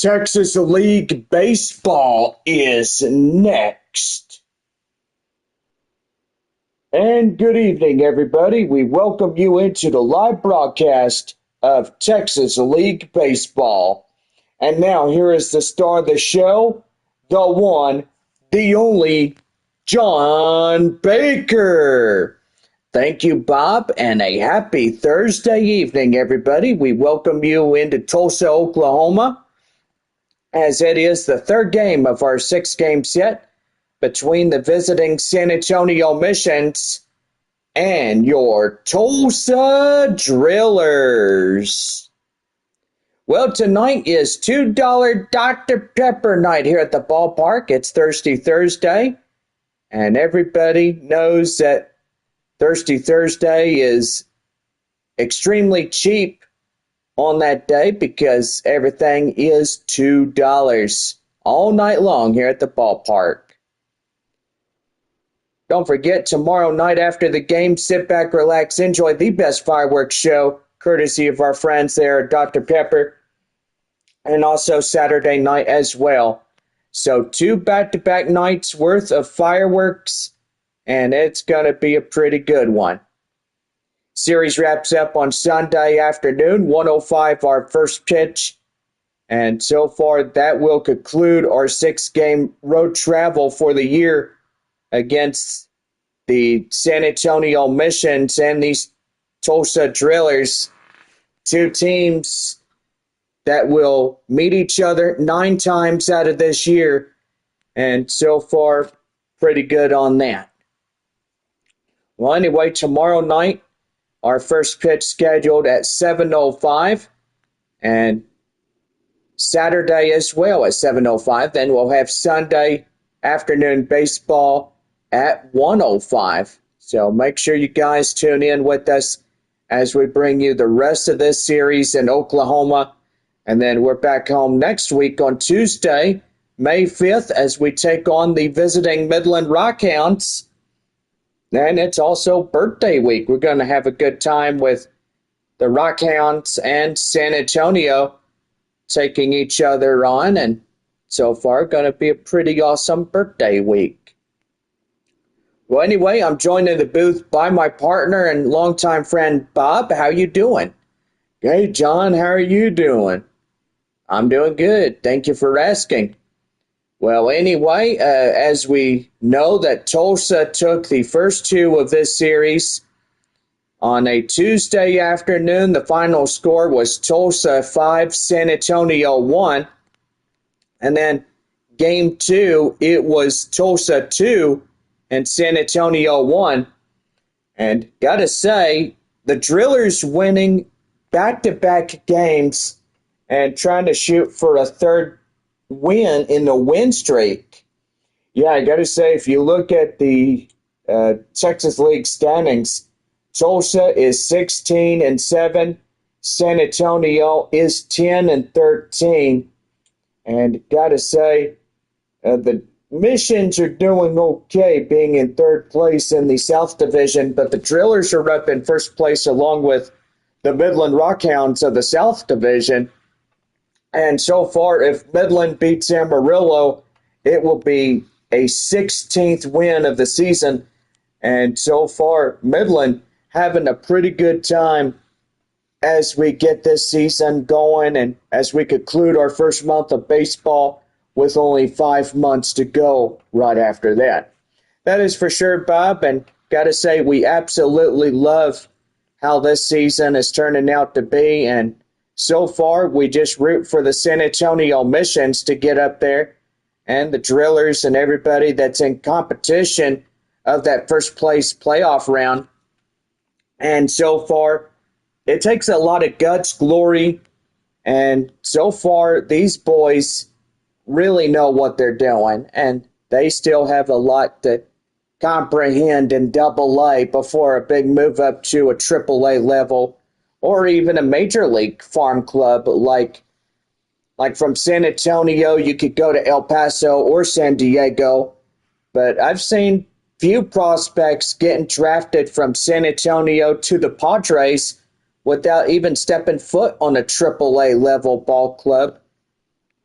Texas League Baseball is next. And good evening, everybody. We welcome you into the live broadcast of Texas League Baseball. And now here is the star of the show, the one, the only, John Baker. Thank you, Bob, and a happy Thursday evening, everybody. We welcome you into Tulsa, Oklahoma, as it is the third game of our six-game set between the visiting San Antonio Missions and your Tulsa Drillers. Well, tonight is $2 Dr. Pepper night here at the ballpark. It's Thirsty Thursday, and everybody knows that Thirsty Thursday is extremely cheap on that day because everything is $2 all night long here at the ballpark. Don't forget, tomorrow night after the game, sit back, relax, enjoy the best fireworks show, courtesy of our friends there at Dr. Pepper, and also Saturday night as well. So 2 back-to-back nights worth of fireworks, and it's going to be a pretty good one. Series wraps up on Sunday afternoon, 1:05 our first pitch. And so far, that will conclude our six-game road travel for the year against the San Antonio Missions and these Tulsa Drillers, two teams that will meet each other 9 times out of this year. And so far, pretty good on that. Well, anyway, tomorrow night, our first pitch scheduled at 7:05, and Saturday as well at 7:05. Then we'll have Sunday afternoon baseball at 1:05. So make sure you guys tune in with us as we bring you the rest of this series in Oklahoma. And then we're back home next week on Tuesday, May 5th, as we take on the visiting Midland Rockhounds. And it's also birthday week. We're going to have a good time with the Rockhounds and San Antonio taking each other on. And so far, going to be a pretty awesome birthday week. Well, anyway, I'm joined in the booth by my partner and longtime friend, Bob. How you doing? Hey, John, how are you doing? I'm doing good. Thank you for asking. Well, anyway, as we know that Tulsa took the first 2 of this series on a Tuesday afternoon. The final score was Tulsa 5, San Antonio 1. And then game 2, it was Tulsa 2 and San Antonio 1. And gotta say, the Drillers winning back-to-back games and trying to shoot for a third win in the win streak. Yeah, I got to say, if you look at the Texas League standings, Tulsa is 16-7, San Antonio is 10-13, and got to say, the Missions are doing okay, being in third place in the South Division, but the Drillers are up in first place along with the Midland Rockhounds of the South Division. And so far, if Midland beats Amarillo, it will be a 16th win of the season. And so far, Midland having a pretty good time as we get this season going and as we conclude our first month of baseball with only 5 months to go right after that. That is for sure, Bob. And got to say, we absolutely love how this season is turning out to be. And so far, we just root for the San Antonio Missions to get up there and the Drillers and everybody that's in competition of that first place playoff round. And so far, it takes a lot of guts, glory, and so far, these boys really know what they're doing, and they still have a lot to comprehend in Double-A before a big move up to a Triple-A level or even a major league farm club like from San Antonio, you could go to El Paso or San Diego. But I've seen few prospects getting drafted from San Antonio to the Padres without even stepping foot on a Triple-A level ball club.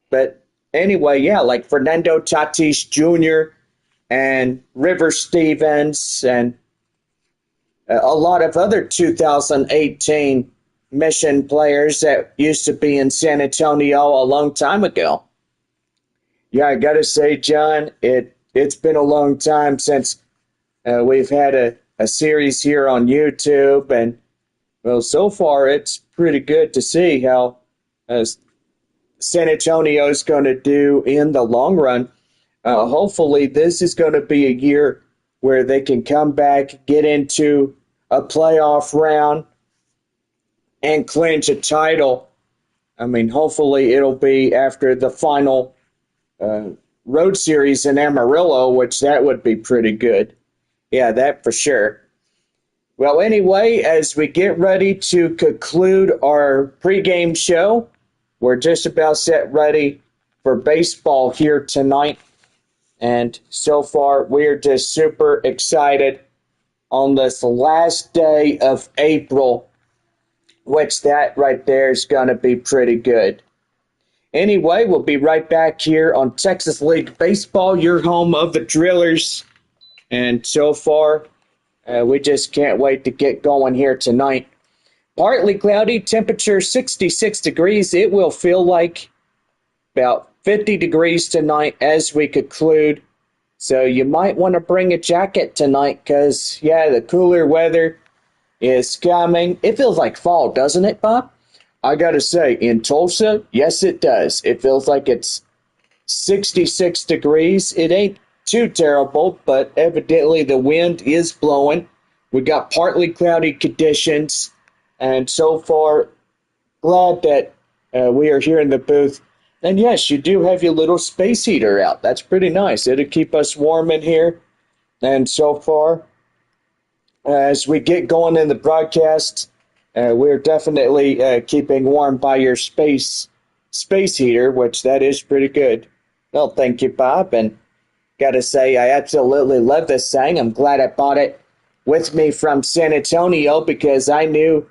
But anyway, yeah, like Fernando Tatis Jr. and River Stevens and a lot of other 2018 Mission players that used to be in San Antonio a long time ago. Yeah, I gotta say, John, it's been a long time since we've had a series here on YouTube, and well, so far it's pretty good to see how uh, San Antonio's going to do in the long run. Hopefully, this is going to be a year where they can come back, get into a playoff round, and clinch a title. I mean, hopefully, it'll be after the final uh, road series in Amarillo, which that would be pretty good. Yeah, that for sure. Well, anyway, as we get ready to conclude our pregame show, we're just about set ready for baseball here tonight. And so far, we're just super excited on this last day of April, which that right there is going to be pretty good. Anyway, we'll be right back here on Texas League Baseball, your home of the Drillers. And so far, we just can't wait to get going here tonight. Partly cloudy, temperature 66 degrees. It will feel like about 50 degrees tonight as we conclude. So you might want to bring a jacket tonight because, yeah, the cooler weather is coming. It feels like fall, doesn't it, Bob? I got to say, in Tulsa, yes, it does. It feels like it's 66 degrees. It ain't too terrible, but evidently the wind is blowing. We got partly cloudy conditions, and so far, glad that we are here in the booth. And yes, you do have your little space heater out. That's pretty nice. It'll keep us warm in here. And so far, as we get going in the broadcast, we're definitely keeping warm by your space heater, which that is pretty good. Well, thank you, Bob. And got to say, I absolutely love this thing. I'm glad I bought it with me from San Antonio because I knew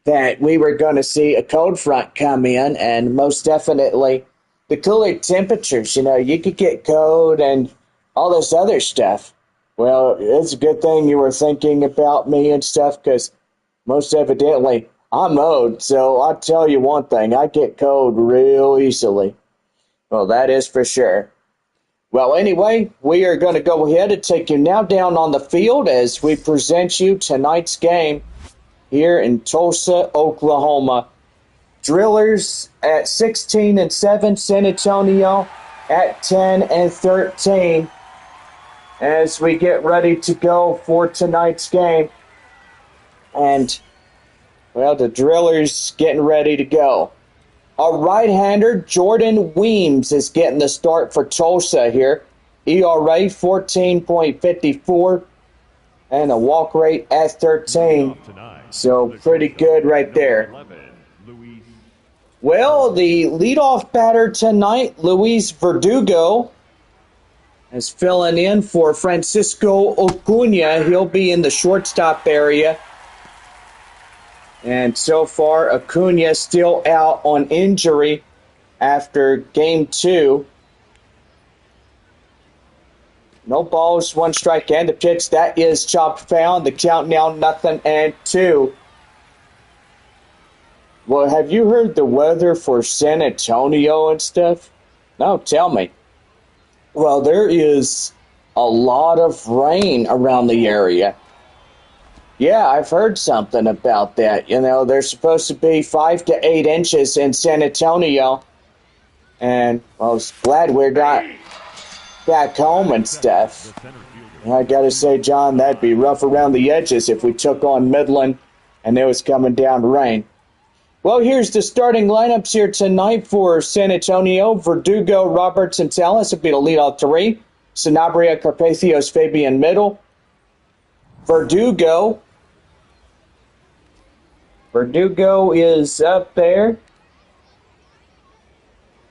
that we were going to see a cold front come in, and most definitely the cooler temperatures. You know, you could get cold and all this other stuff. Well, it's a good thing you were thinking about me and stuff because most evidently I'm old. So I'll tell you one thing, I get cold real easily. Well, that is for sure. Well, anyway, we are going to go ahead and take you now down on the field as we present you tonight's game here in Tulsa, Oklahoma. Drillers at 16-7, San Antonio at 10-13. As we get ready to go for tonight's game. And, well, the Drillers getting ready to go. A right-hander, Jordan Weems, is getting the start for Tulsa here. ERA 14.54 and a walk rate at 13. So pretty good right there. Well, the leadoff batter tonight, Luis Verdugo, is filling in for Francisco Acuna. He'll be in the shortstop area. And so far, Acuna still out on injury after game 2. No balls, 1 strike, and the pitch. That is chopped foul. The count now 0-2. Well, have you heard the weather for San Antonio and stuff? No, tell me. Well, there is a lot of rain around the area. Yeah, I've heard something about that. You know, there's supposed to be 5 to 8 inches in San Antonio. And I was glad we're not back home and stuff. I gotta say, John, that'd be rough around the edges if we took on Midland and it was coming down rain. Well, here's the starting lineups here tonight for San Antonio. Verdugo, Roberts, and Salas would be the leadoff 3. Sanabria, Carpathios, Fabian middle. Verdugo is up there.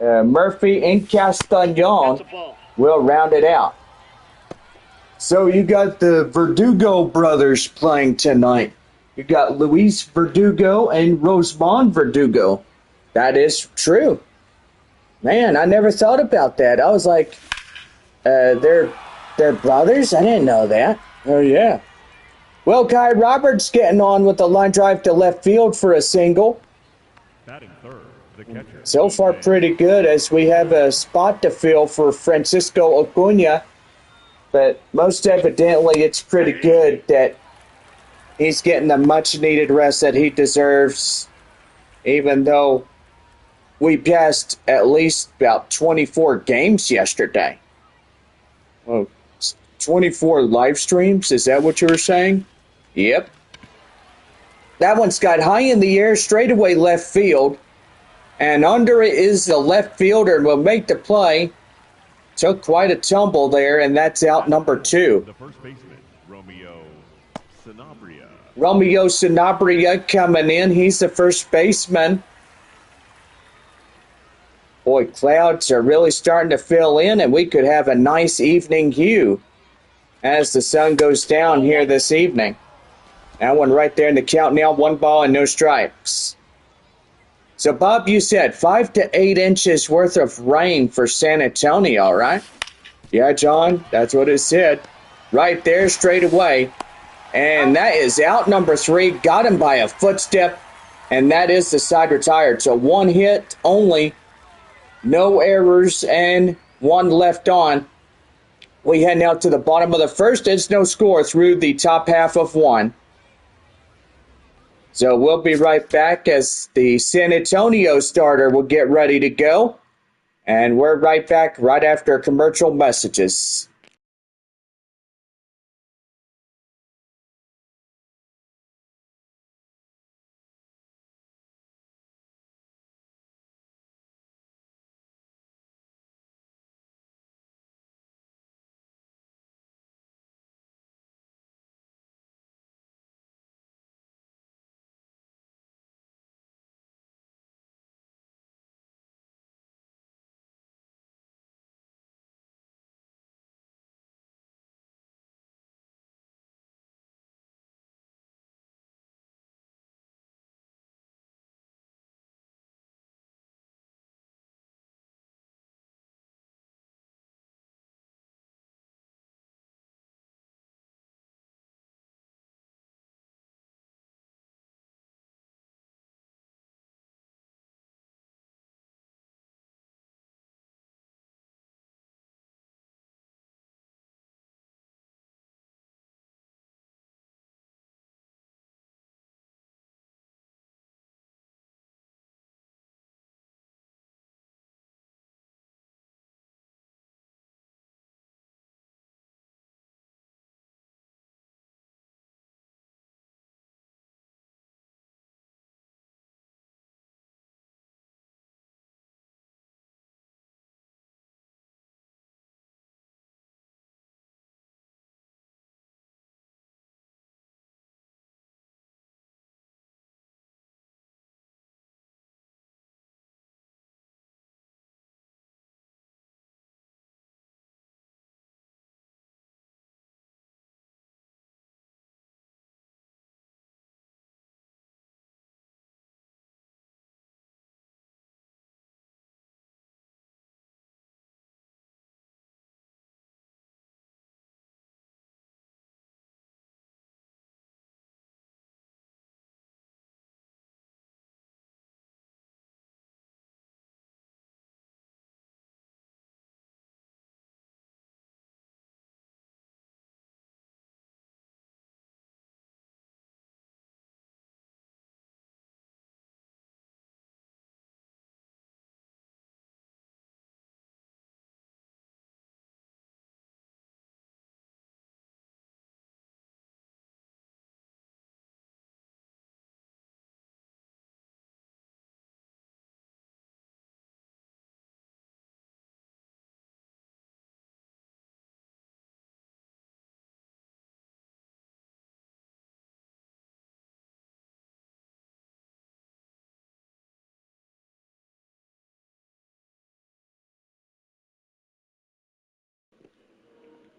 Murphy and Castañon will round it out. So you got the Verdugo brothers playing tonight. You got Luis Verdugo and Rosemond Verdugo. That is true. Man, I never thought about that. I was like, they're brothers? I didn't know that. Oh, yeah. Well, Kai Roberts getting on with the line drive to left field for a single. Batting third, the catcher. So far, pretty good as we have a spot to fill for Francisco Acuna. But most evidently, it's pretty good that he's getting the much-needed rest that he deserves, even though we passed at least about 24 games yesterday. Oh, 24 live streams? Is that what you were saying? Yep. That one's got high in the air, straightaway left field. And under it is the left fielder and will make the play. Took quite a tumble there, and that's out number 2. The first baseman, Romeo Sanabria. Romeo Sanabria coming in. He's the first baseman. Boy, clouds are really starting to fill in, and we could have a nice evening hue as the sun goes down here this evening. That one right there in the count now, 1 ball and no strikes. So, Bob, you said 5 to 8 inches worth of rain for San Antonio, right? Yeah, John, that's what it said. Right there, straight away. And that is out number 3. Got him by a footstep, and that is the side retired. So 1 hit only, no errors, and 1 left on. We head now to the bottom of the first. It's no score through the top half of 1. So we'll be right back as the San Antonio starter will get ready to go. And we're right back right after commercial messages.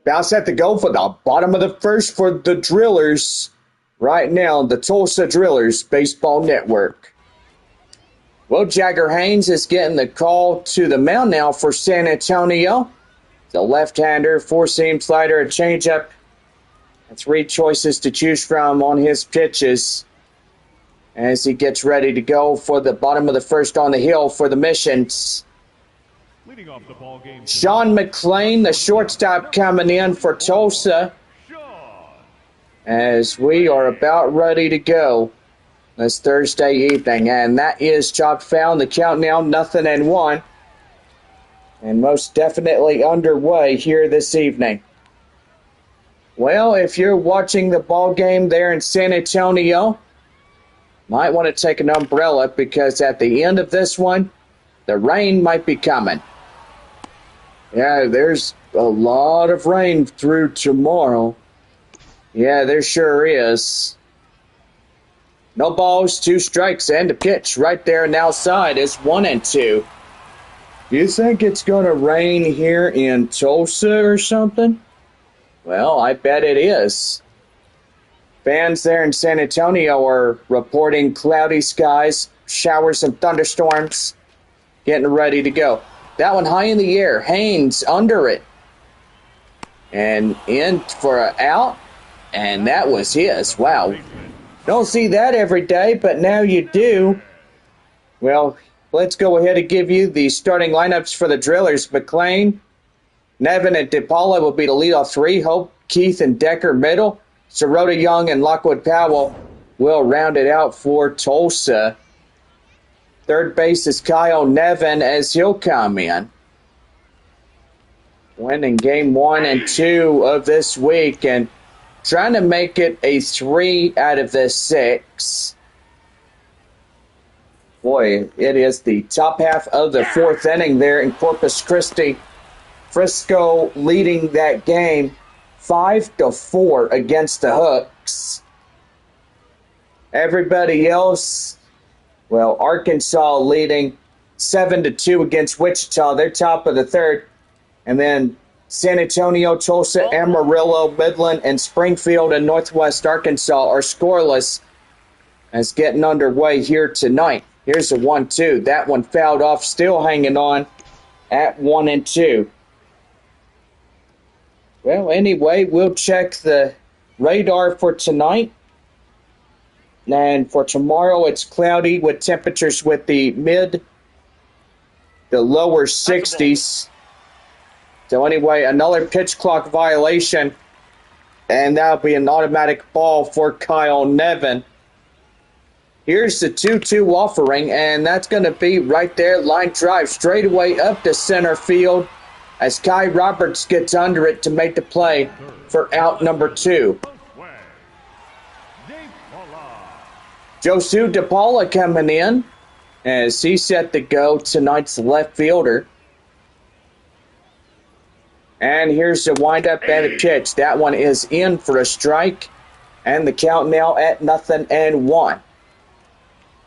Now set to go for the bottom of the first for the Drillers. Right now, the Tulsa Drillers Baseball Network. Well, Jagger Haynes is getting the call to the mound now for San Antonio. The left-hander, four-seam slider, a changeup. Three choices to choose from on his pitches as he gets ready to go for the bottom of the first on the hill for the Missions. Leading off the ball game, Sean McLean, the shortstop, coming in for Tulsa as we are about ready to go this Thursday evening. And that is chopped foul. The count now 0-1. And most definitely underway here this evening. Well, if you're watching the ball game there in San Antonio, might want to take an umbrella because at the end of this one, the rain might be coming. Yeah, there's a lot of rain through tomorrow. Yeah, there sure is. No balls, 2 strikes, and a pitch right there and outside is 1-2. Do you think it's going to rain here in Tulsa or something? Well, I bet it is. Fans there in San Antonio are reporting cloudy skies, showers and thunderstorms, getting ready to go. That one high in the air. Haynes under it. And in for an out. And that was his. Wow. Don't see that every day, but now you do. Well, let's go ahead and give you the starting lineups for the Drillers. McLean, Nevin, and DePaula will be the leadoff 3. Hope, Keith, and Decker middle. Sirota, Young, and Lockwood Powell will round it out for Tulsa. Third base is Kyle Nevin as he'll come in. Winning game 1 and 2 of this week and trying to make it a 3 out of the 6. Boy, it is the top half of the 4th inning there in Corpus Christi. Frisco leading that game 5-4 against the Hooks. Everybody else, well, Arkansas leading 7-2 against Wichita. They're top of the 3rd. And then San Antonio, Tulsa, Amarillo, Midland, and Springfield and Northwest Arkansas are scoreless as getting underway here tonight. Here's a 1-2. That one fouled off, still hanging on at 1-2. Well, anyway, we'll check the radar for tonight. And for tomorrow, it's cloudy with temperatures with the lower 60s. So anyway, another pitch clock violation, and that'll be an automatic ball for Kyle Nevin. Here's the 2-2 offering, and that's going to be right there. Line drive straight away up to center field as Kai Roberts gets under it to make the play for out number 2. Josu DePaula coming in as he's set to go, tonight's left fielder. And here's the windup and the pitch. That one is in for a strike. And the count now at 0-1.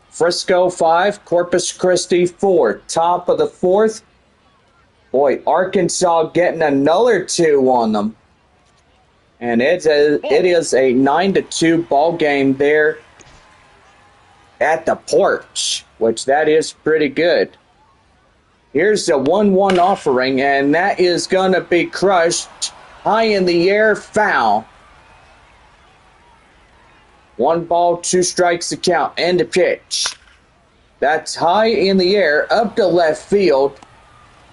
Frisco 5, Corpus Christi 4. Top of the 4th. Boy, Arkansas getting another 2 on them. And it is a 9-2 ball game there at the porch, which that is pretty good. Here's the 1-1 offering, and that is going to be crushed. High in the air, foul. 1 ball, 2 strikes to count, and a pitch. That's high in the air, up to left field,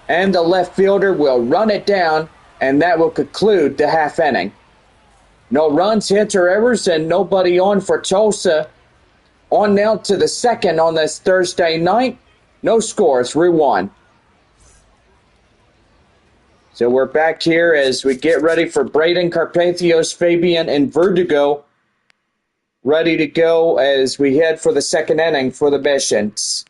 and the left fielder will run it down, and that will conclude the half inning. No runs, hits, or errors, and nobody on for Tulsa. On now to the 2nd on this Thursday night. No score, 3-1. So we're back here as we get ready for Braden, Carpathios, Fabian, and Vertigo. Ready to go as we head for the 2nd inning for the Missions.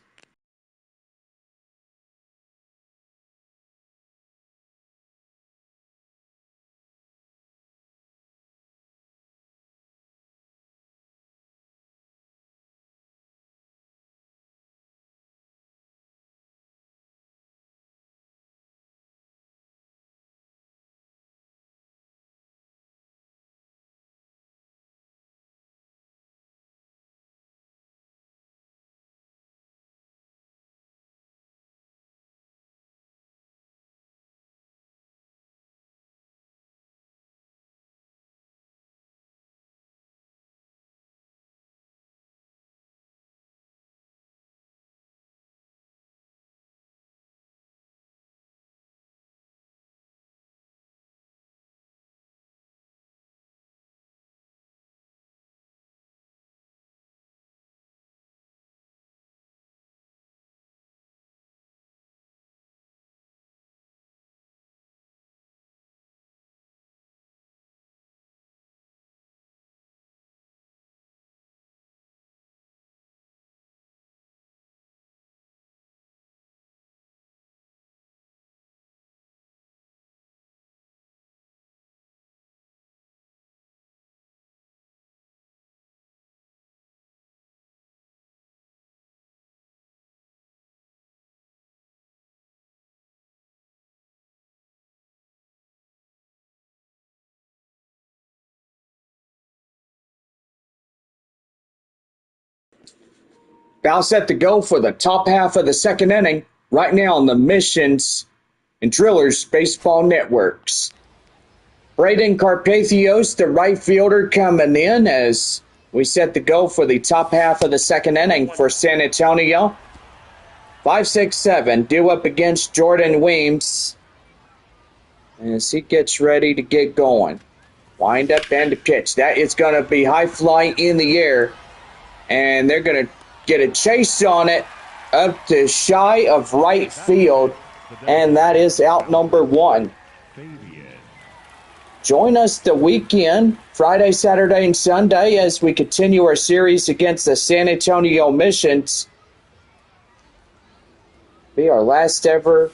About set to go for the top half of the second inning right now on the Missions and Drillers Baseball Networks. Braden Carpathios, the right fielder, coming in as we set to go for the top half of the second inning for San Antonio. 5-6-7 due up against Jordan Weems as he gets ready to get going. Wind up and the pitch. That is going to be high fly in the air. And they're going to get a chase on it up to shy of right field. And that is out number one. Join us the weekend, Friday, Saturday, and Sunday as we continue our series against the San Antonio Missions. Be our last ever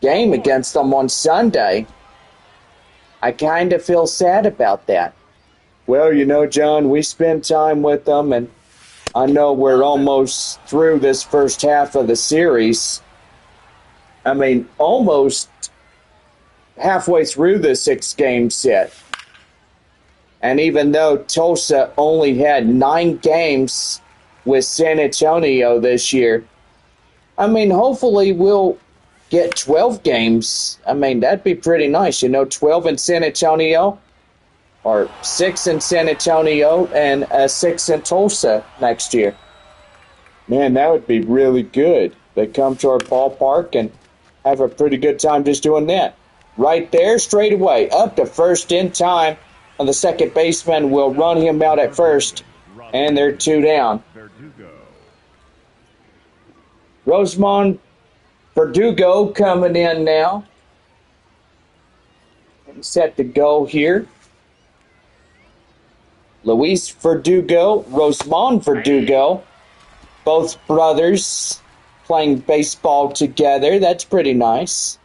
game against them on Sunday. I kind of feel sad about that. Well, you know, John, we spend time with them, and I know we're almost through this first half of the series. I mean, almost halfway through the 6-game set. And even though Tulsa only had 9 games with San Antonio this year, I mean, hopefully we'll get 12 games. I mean, that'd be pretty nice. You know, 12 in San Antonio, or 6 in San Antonio, and 6 in Tulsa next year. Man, that would be really good. They come to our ballpark and have a pretty good time just doing that. Right there, straight away, up to first in time. And the second baseman will run him out at first, and they're 2 down. Rosemond Verdugo coming in now. Set to go here. Luis Verdugo, Rosemond Verdugo, both brothers playing baseball together. That's pretty nice.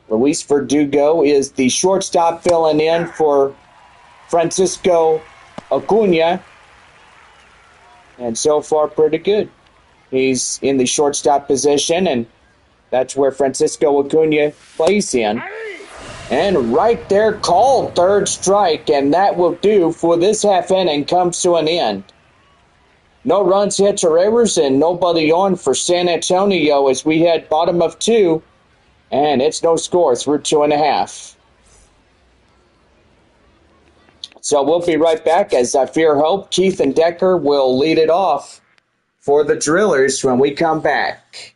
Luis Verdugo is the shortstop filling in for Francisco Acuna. And so far, pretty good. He's in the shortstop position, and that's where Francisco Acuna plays in. And right there, called third strike, and that will do for this half inning. Comes to an end. No runs, hits, or errors, and nobody on for San Antonio as we head bottom of 2, and it's no score through 2.5. So we'll be right back as I fear hope Keith and Decker will lead it off for the Drillers when we come back.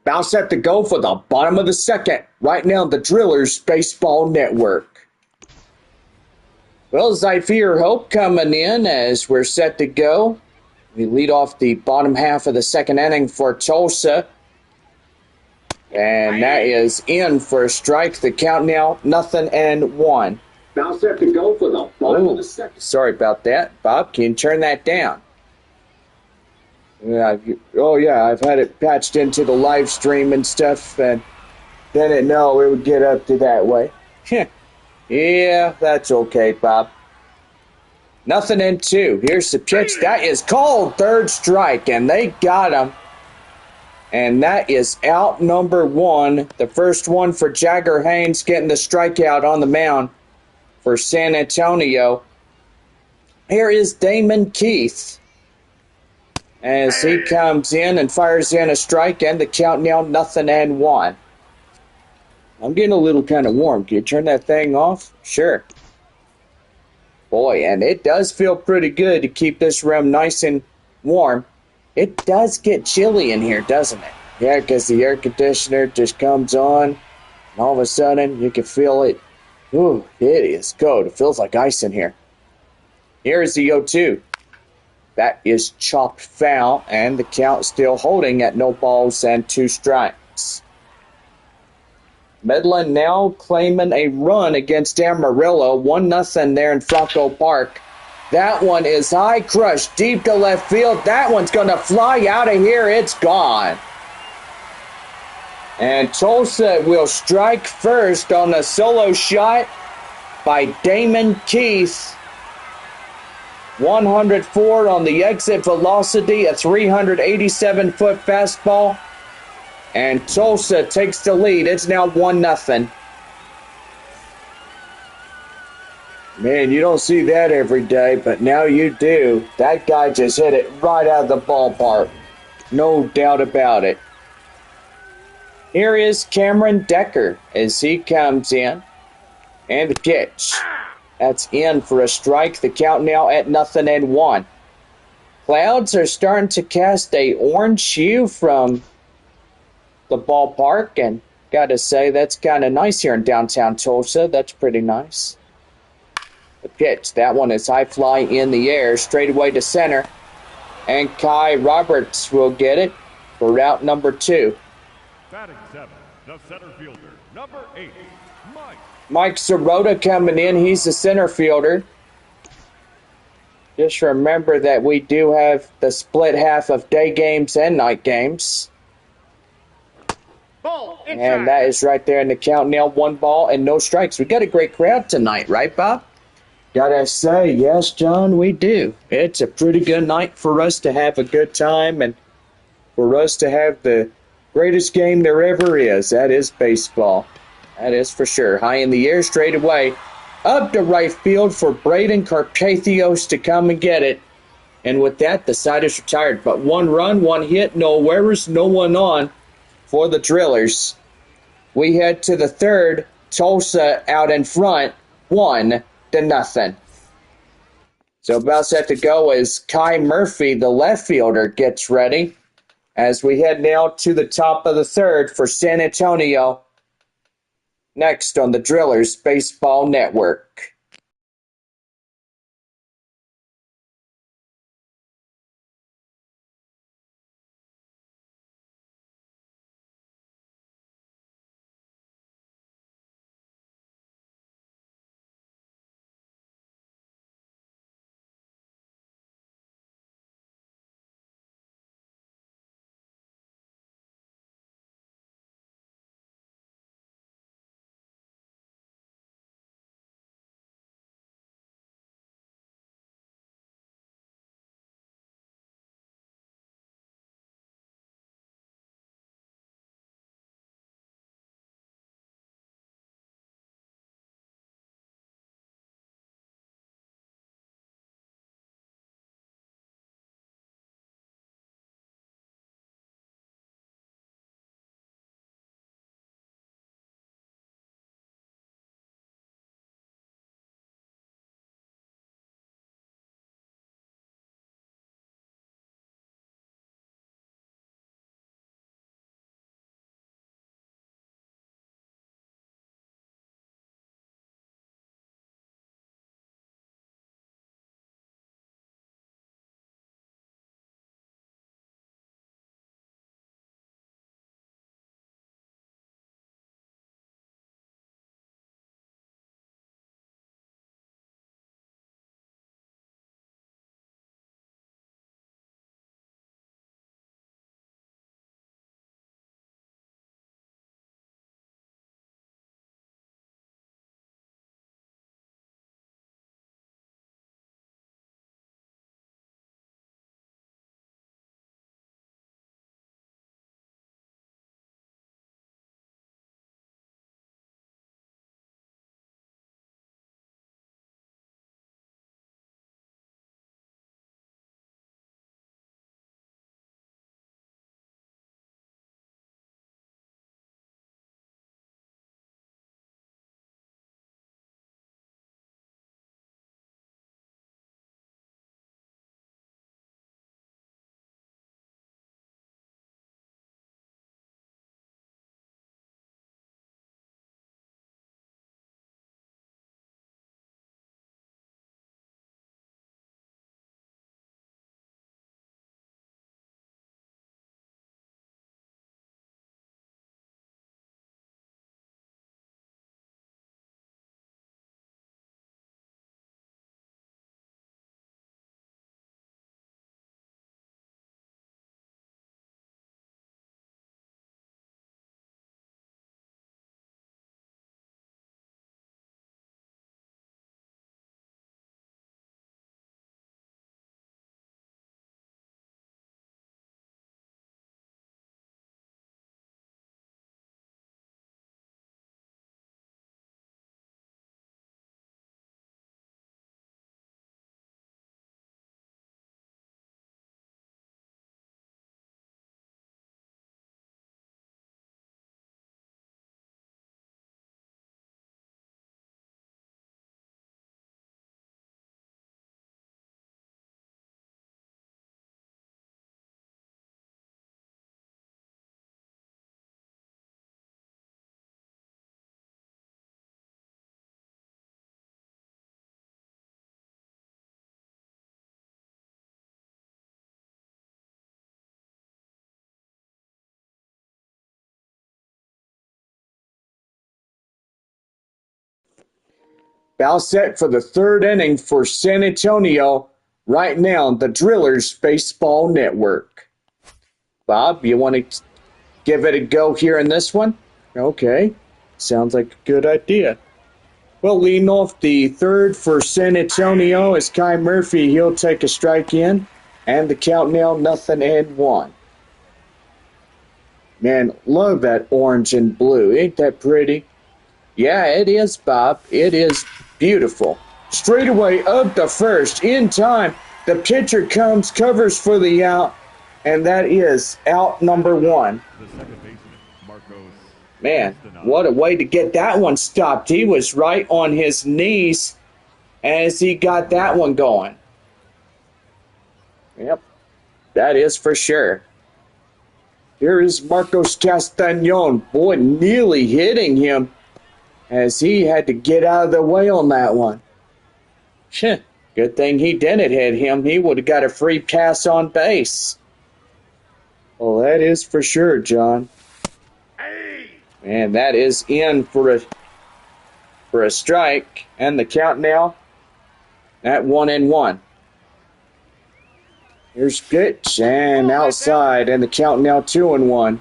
About set to go for the bottom of the second. Right now, the Drillers Baseball Network. Well, Zypher Hope coming in as we're set to go. We lead off the bottom half of the second inning for Tulsa. And that is in for a strike. The count now, 0-1. Now set to go for the bottom of the second. Sorry about that. Bob, can you turn that down? Yeah, I've had it patched into the live stream and stuff, and didn't know it would get up to that way. Yeah, that's okay, Bob. 0-2. Here's the pitch. That is called third strike, and they got him. And that is out number one. The first one for Jagger Haynes getting the strikeout on the mound for San Antonio. Here is Damon Keith as he comes in and fires in a strike, and the count now 0-1. I'm getting a little kind of warm. Can you turn that thing off? Sure. Boy, and it does feel pretty good to keep this room nice and warm. It does get chilly in here, doesn't it? Yeah, because the air conditioner just comes on, and all of a sudden you can feel it. Ooh, it is cold. It feels like ice in here. Here is the 0-2. That is chopped foul, and the count still holding at no balls and 2 strikes. Midland now claiming a run against Amarillo. 1-0 there in Franco Park. That one is high, crushed deep to left field. That one's going to fly out of here. It's gone. And Tulsa will strike first on a solo shot by Damon Keith. 104 on the exit velocity, a 387-foot fastball. And Tulsa takes the lead. It's now 1-0. Man, you don't see that every day, but now you do. That guy just hit it right out of the ballpark. No doubt about it. Here is Cameron Decker as he comes in. And the pitch. That's in for a strike. The count now at 0-1. Clouds are starting to cast a orange hue from the ballpark, and gotta say that's kind of nice here in downtown Tulsa. That's pretty nice. The pitch, that one is high fly in the air, straight away to center, and Kai Roberts will get it for route number 2. Batting 7, the center fielder, number 8, Mike Sirota coming in. He's the center fielder. Just remember that we do have the split half of day games and night games. And that is right there in the count now. 1 ball and no strikes. We got a great crowd tonight, right, Bob? Gotta say, yes, John, we do. It's a pretty good night for us to have a good time and for us to have the greatest game there ever is. That is baseball. That is for sure. High in the air, straight away. Up to right field for Braden Carpathios to come and get it. And with that, the side is retired. But 1 run, 1 hit, no errors, no one on for the Drillers. We head to the third. Tulsa out in front, 1-0. So about set to go as Kai Murphy, the left fielder, gets ready. As we head now to the top of the third for San Antonio. Next on the Drillers Baseball Network. About set for the third inning for San Antonio right now on the Drillers Baseball Network. Bob, you want to give it a go here in this one? Okay, sounds like a good idea. Well, leading off the third for San Antonio is Kai Murphy. He'll take a strike in, and the count now 0-1. Man, love that orange and blue. Ain't that pretty? Yeah, it is, Bob. It is beautiful. Straightaway up the first, in time. The pitcher comes, covers for the out, and that is out number one. The second baseman, Marcos. Man, what a way to get that one stopped. He was right on his knees as he got that one going. Yep, that is for sure. Here is Marcos Castañon. Boy, nearly hitting him as he had to get out of the way on that one. Good thing he didn't hit him. He would have got a free pass on base. Well, that is for sure, John. And that is in for a strike. And the count now at 1-1. Here's pitch and outside, and the count now 2-1.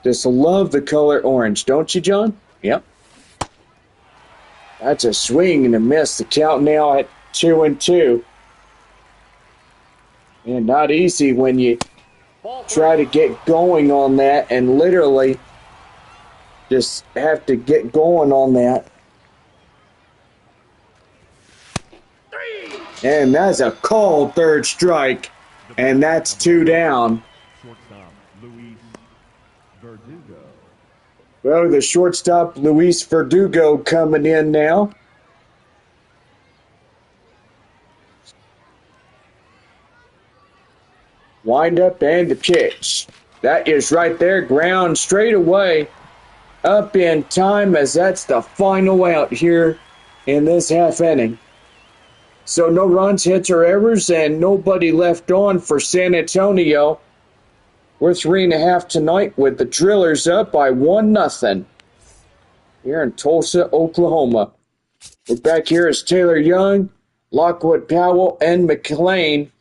Just love the color orange, don't you, John? Yep. That's a swing and a miss. The count now at 2-2. And not easy when you try to get going on that and literally just have to get going on that. And that's a called third strike. And that's 2 down. Shortstop, Luis Verdugo. Well, the shortstop, Luis Verdugo, coming in now. Wind up and the pitch. That is right there. Ground straight away. Up in time as that's the final out here in this half inning. So no runs, hits, or errors, and nobody left on for San Antonio. We're 3.5 tonight with the Drillers up by 1-0 here in Tulsa, Oklahoma. We're back here as Taylor Young, Lockwood Powell, and McLean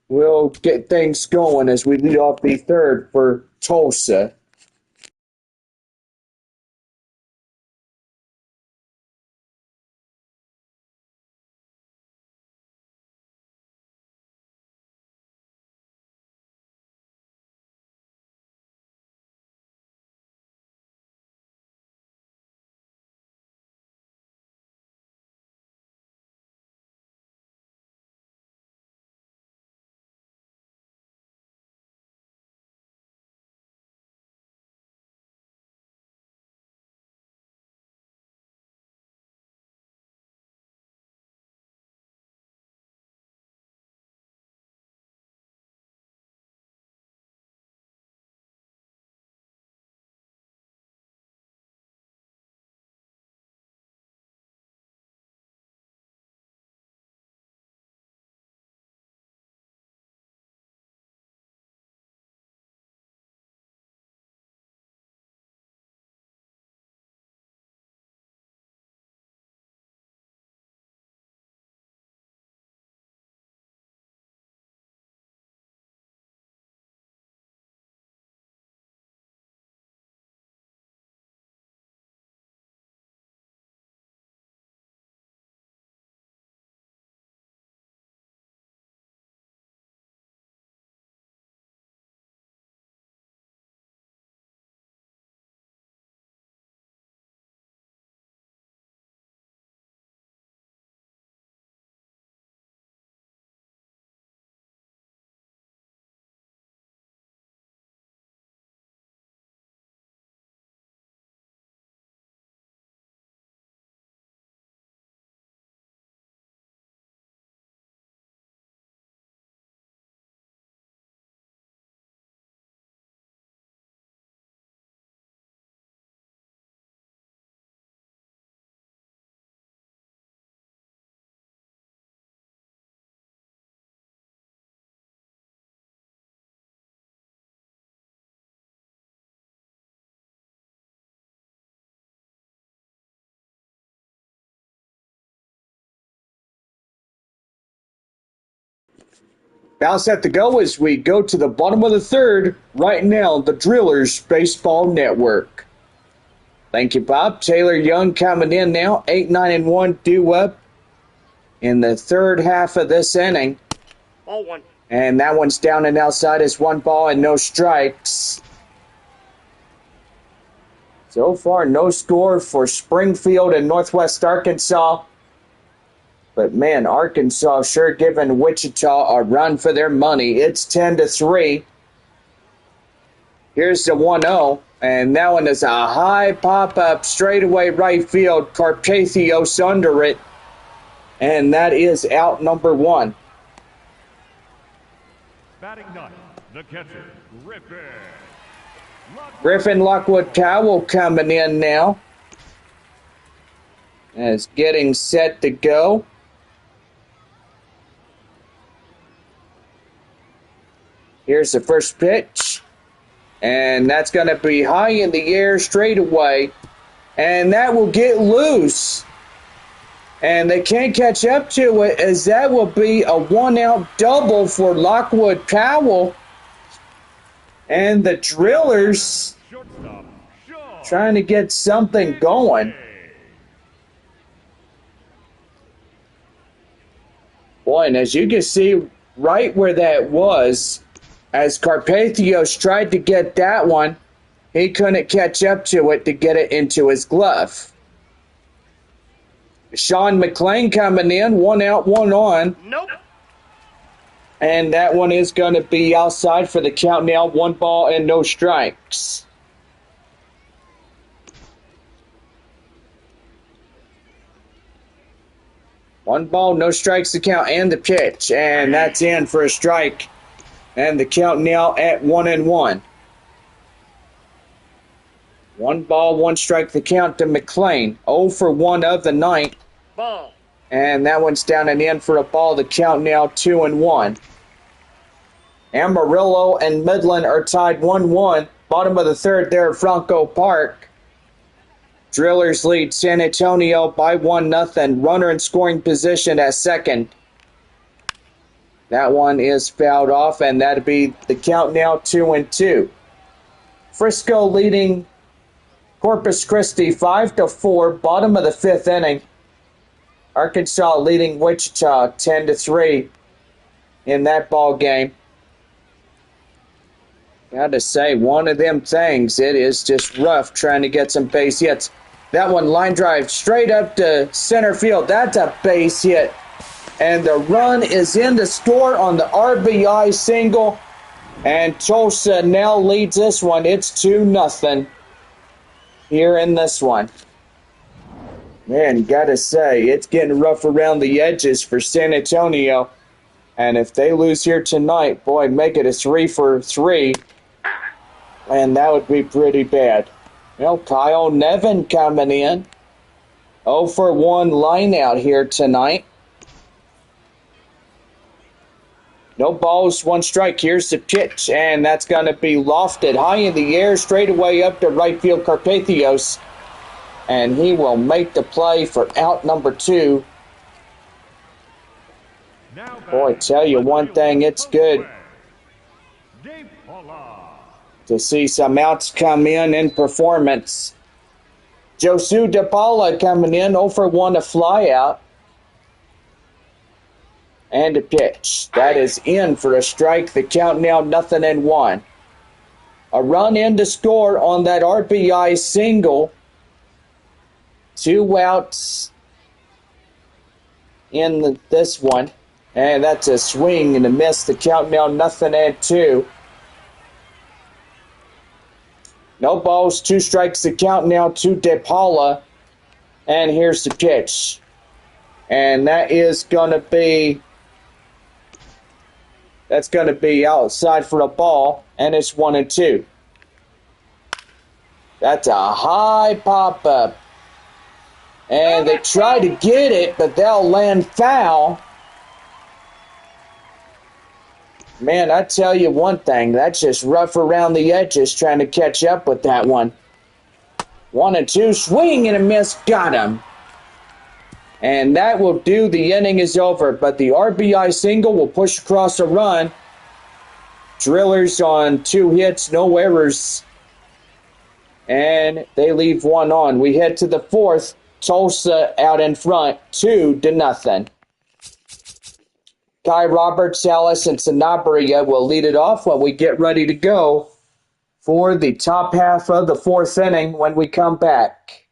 will get things going as we lead off the third for Tulsa. Now set to go as we go to the bottom of the third right now, the Drillers Baseball Network. Thank you, Bob. Taylor Young coming in now, 8-9-1 due up in the third half of this inning. Ball one. And that one's down and outside as 1 ball and no strikes. So far, no score for Springfield and Northwest Arkansas. But man, Arkansas sure giving Wichita a run for their money. It's 10-3. Here's the 1-0, and that one is a high pop-up straightaway right field. Carpathios under it, and that is out number 1. Batting ninth, the catcher, Griffin Lockwood Powell coming in now. Is getting set to go. Here's the first pitch. And that's going to be high in the air straight away. And that will get loose. And they can't catch up to it as that will be a 1-out double for Lockwood Powell. And the Drillers trying to get something going. Boy, and as you can see right where that was, as Carpathios tried to get that one, he couldn't catch up to it to get it into his glove. Sean McLean coming in, 1 out, 1 on. Nope. And that one is going to be outside for the count now, 1 ball and no strikes. One ball, no strikes to count, and the pitch. And that's in for a strike. And the count now at 1-1. 1 ball, 1 strike the count to McLean. 0 for 1 of the ninth. Ball. And that one's down and in for a ball. The count now 2-1. Amarillo and Midland are tied 1-1. Bottom of the third there at Franco Park. Drillers lead San Antonio by 1-0. Runner in scoring position at second. That one is fouled off, and that'll be the count now 2-2. Frisco leading Corpus Christi 5-4. Bottom of the 5th inning. Arkansas leading Wichita 10-3 in that ball game. Gotta say, one of them things, it is just rough trying to get some base hits. That one line drive straight up to center field. That's a base hit. And the run is in to score on the RBI single. And Tulsa now leads this one. It's 2-0 here in this one. Man, gotta say, it's getting rough around the edges for San Antonio. And if they lose here tonight, boy, make it a 3-for-3. And that would be pretty bad. Well, Kyle Nevin coming in. 0 for 1 line out here tonight. No balls, 1 strike. Here's the pitch, and that's going to be lofted high in the air, straight away up to right field Carpathios. And he will make the play for out number 2. Boy, tell you one thing, it's good to see some outs come in performance. Josu DePaula coming in, 0 for 1 a fly out. And a pitch. That is in for a strike. The count now 0-1. A run in to score on that RBI single. 2 outs in this one. And that's a swing and a miss. The count now 0-2. No balls, 2 strikes. The count now to DePaula. And here's the pitch. And that is going to be... That's going to be outside for a ball, and it's 1-2. That's a high pop-up. And they try to get it, but they'll land foul. Man, I tell you one thing, that's just rough around the edges trying to catch up with that one. 1-2, swing and a miss, got him. And that will do. The inning is over. But the RBI single will push across a run. Drillers on 2 hits, no errors. And they leave one on. We head to the 4th. Tulsa out in front, 2-0. Guy Roberts, Ellis, and Sanabria will lead it off while we get ready to go for the top half of the 4th inning when we come back.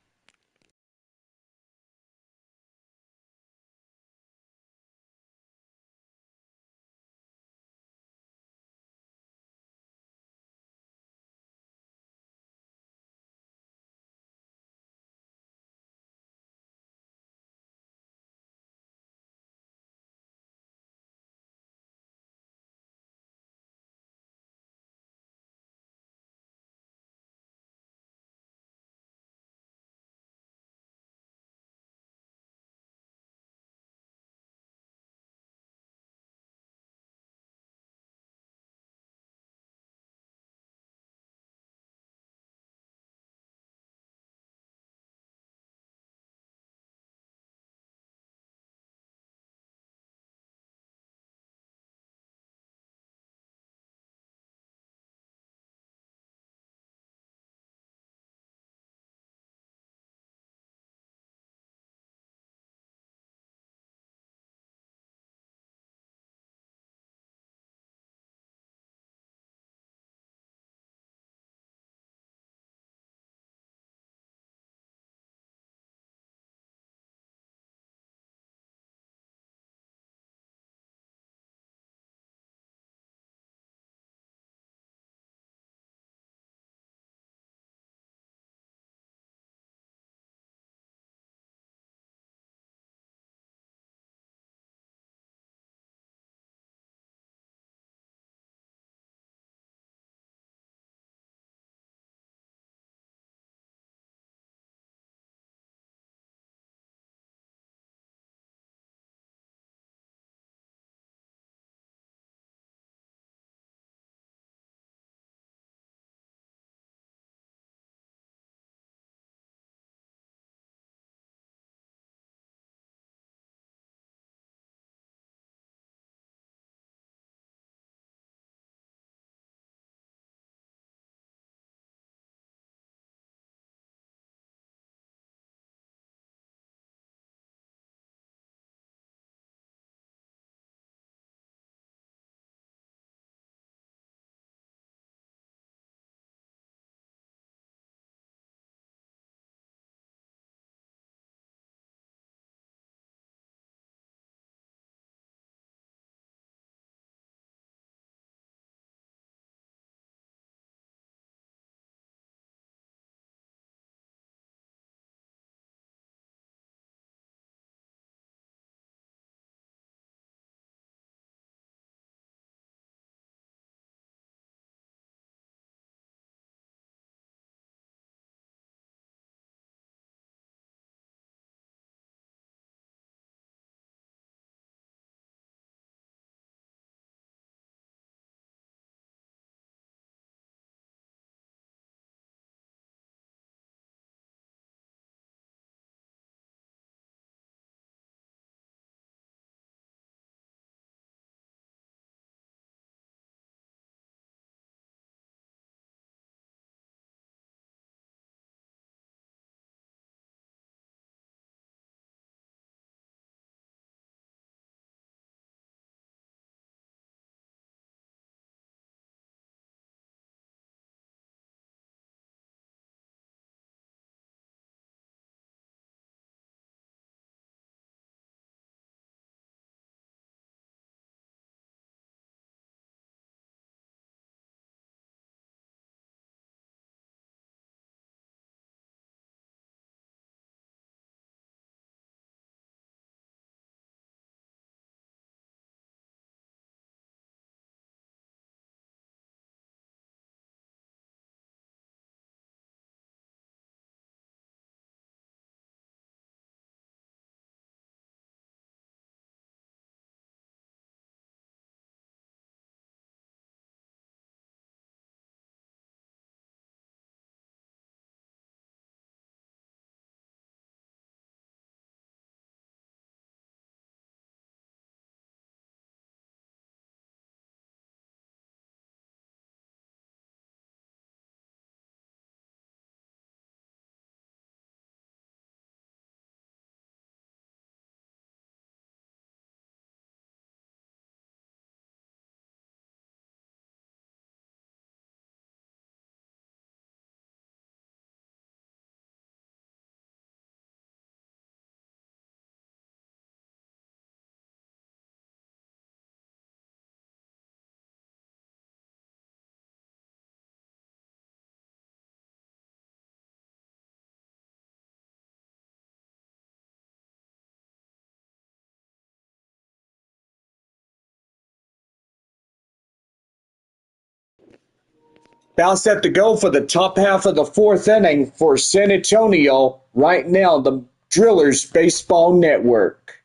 About set to go for the top half of the fourth inning for San Antonio right now, the Drillers Baseball Network.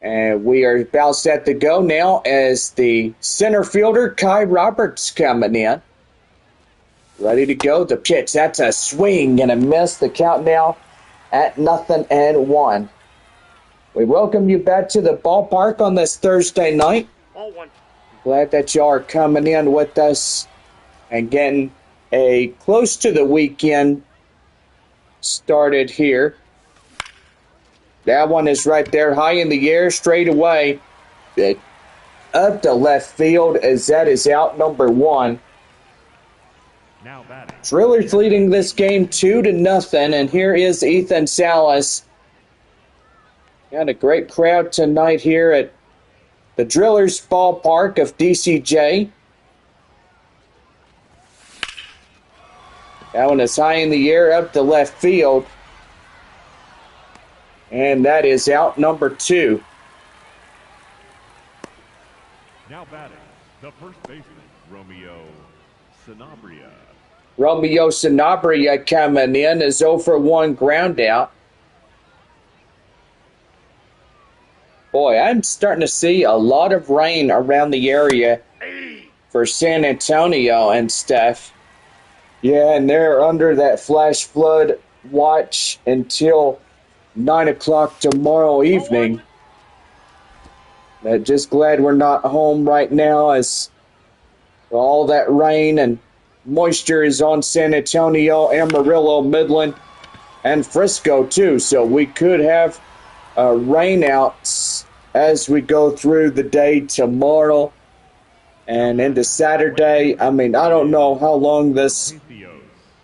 And we are about set to go now as the center fielder, Kai Roberts, coming in. Ready to go. The pitch. That's a swing and a miss. The count now at 0-1. We welcome you back to the ballpark on this Thursday night. Glad that y'all are coming in with us and getting a close to the weekend started here. That one is right there, high in the air, straight away. Up to left field as that is out number 1. Now batting. Drillers leading this game 2-0, and here is Ethan Salas. Got a great crowd tonight here at the Drillers ballpark of DCJ. That one is high in the air up to left field. And that is out number 2. Now batting, the first baseman, Romeo Sanabria. Romeo Sanabria coming in is 0-for-1 ground out. Boy, I'm starting to see a lot of rain around the area for San Antonio and stuff. Yeah, and they're under that flash flood watch until 9 o'clock tomorrow evening. Just glad we're not home right now as all that rain and moisture is on San Antonio, Amarillo, Midland, and Frisco too. So we could have rainouts as we go through the day tomorrow and into Saturday. I mean, I don't know how long this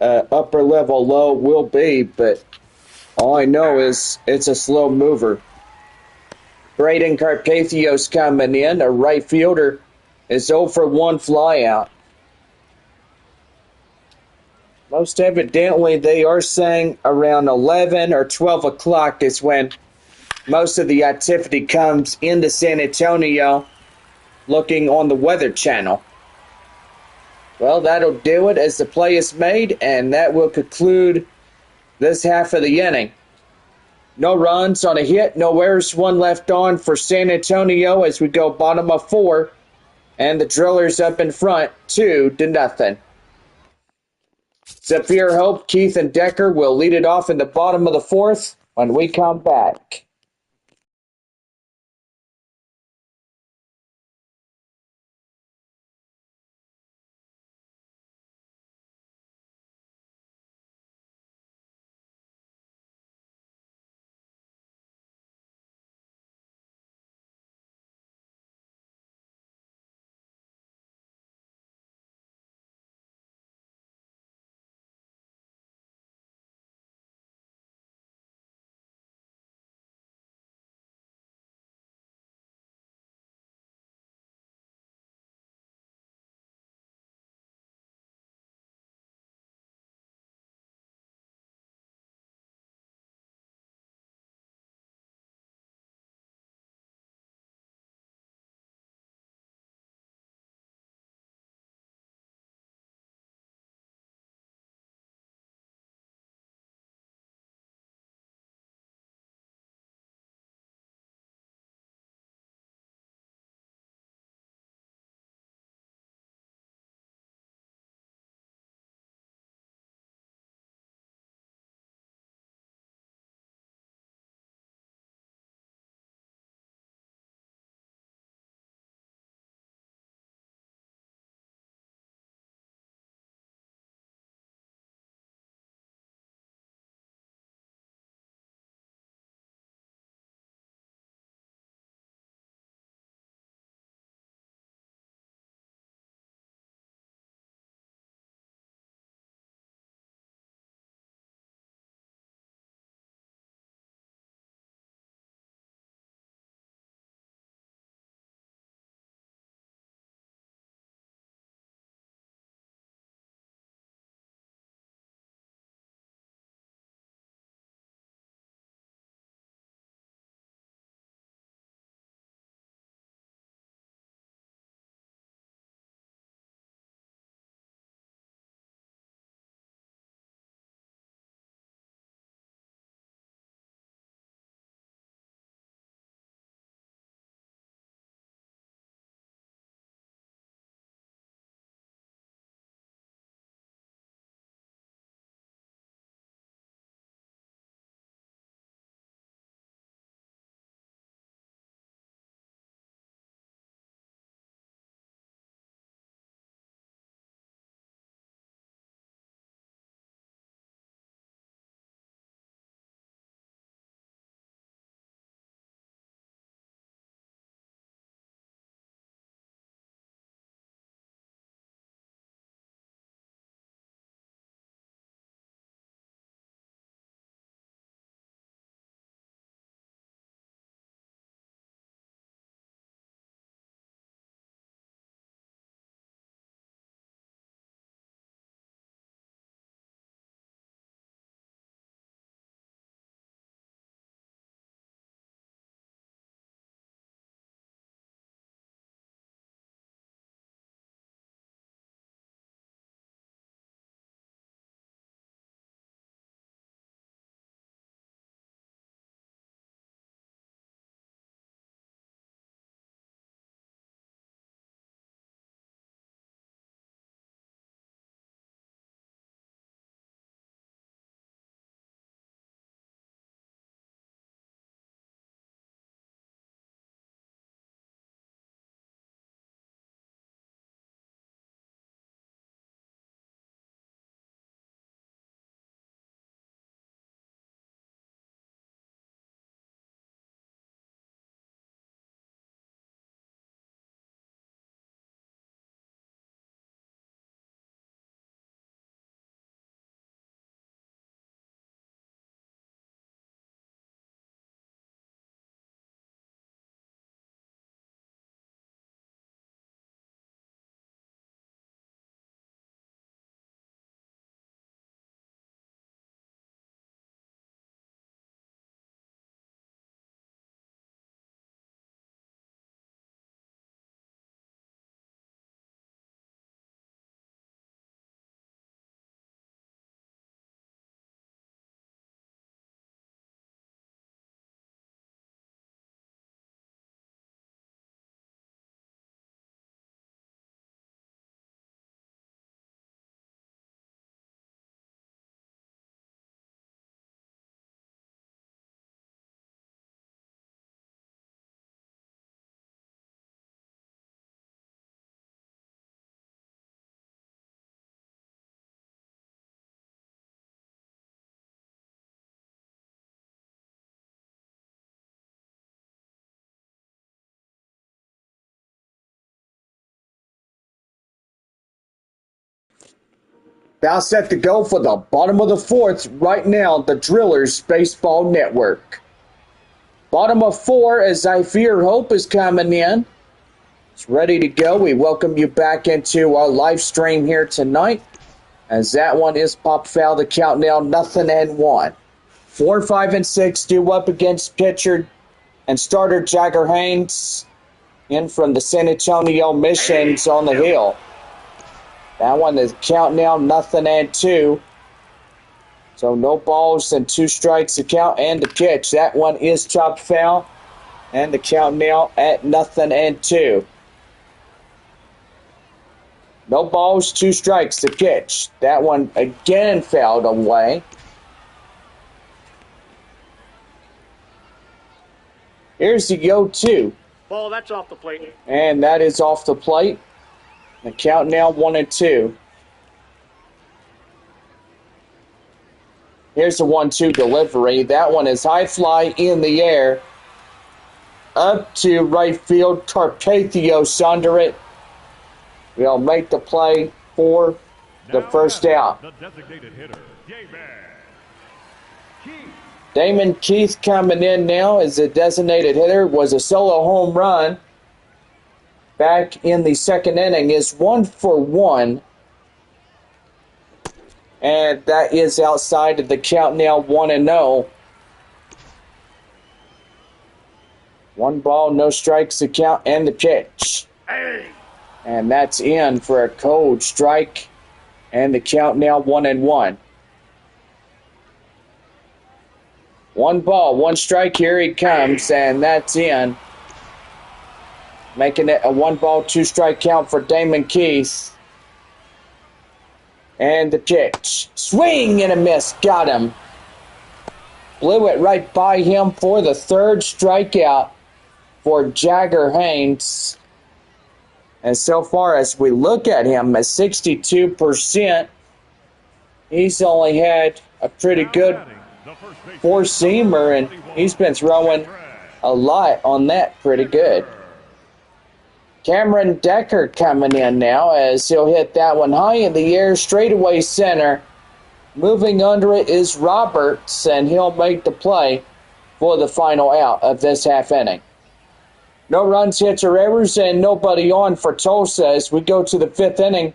upper level low will be, but all I know is it's a slow mover. Braden Carpathios coming in, a right fielder, is 0-for-1 flyout. Most evidently, they are saying around 11 or 12 o'clock is when most of the activity comes into San Antonio, looking on the Weather Channel. Well, that'll do it as the play is made, and that will conclude this half of the inning. No runs on a hit, no errors, 1 left on for San Antonio as we go bottom of 4, and the Drillers up in front 2-0. Zephyr Hope, Keith, and Decker will lead it off in the bottom of the 4th when we come back. About set to go for the bottom of the fourth right now, the Drillers Baseball Network. Bottom of four as I Fear Hope is coming in. It's ready to go. We welcome you back into our live stream here tonight. As that one is popped foul, the count now 0-1. 4, 5, and 6 due up against pitcher and starter Jagger Haynes in from the San Antonio Missions on the hill. That one is count now 0-2. So no balls and 2 strikes to count and the pitch. That one is chopped foul. And the count now at 0-2. No balls, 2 strikes to pitch. That one again fouled away. Here's the 0-2. Ball, that's off the plate. And that is off the plate. The count now 1-2. Here's the 1-2 delivery. That one is high fly in the air. Up to right field. Carpathios under it. We'll make the play for the first out. The designated hitter, Damon Keith coming in now as a designated hitter. Was a solo home run back in the second inning. Is 1 for 1. And that is outside of the count now 1-0. 1 ball, no strikes to count, and the pitch. And that's in for a cold strike. And the count now 1-1. 1 ball, 1 strike, here he comes, and that's in. Making it a 1 ball, 2 strike count for Damon Keith. And the pitch. Swing and a miss. Got him. Blew it right by him for the 3rd strikeout for Jagger Haynes. And so far as we look at him at 62%, he's only had a pretty good 4-seamer, and he's been throwing a lot on that pretty good. Cameron Decker coming in now as he'll hit that one high in the air, straightaway center. Moving under it is Roberts, and he'll make the play for the final out of this half inning. No runs, hits, or errors, and nobody on for Tulsa as we go to the 5th inning.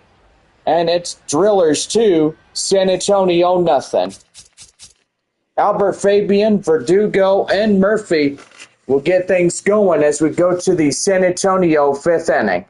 And it's Drillers 2, San Antonio nothing. Albert Fabian, Verdugo, and Murphy will get things going as we go to the San Antonio 5th inning.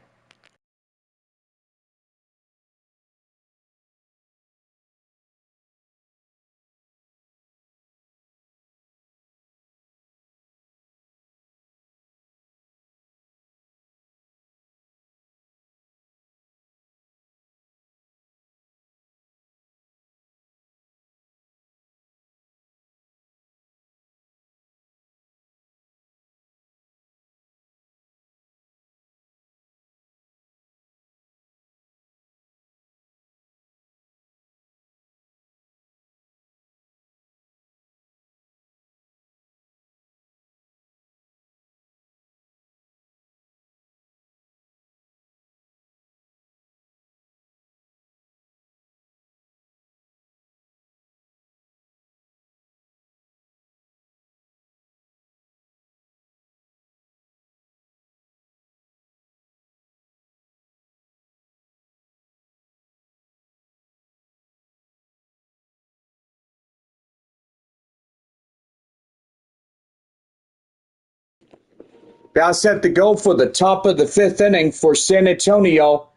About set to go for the top of the 5th inning for San Antonio.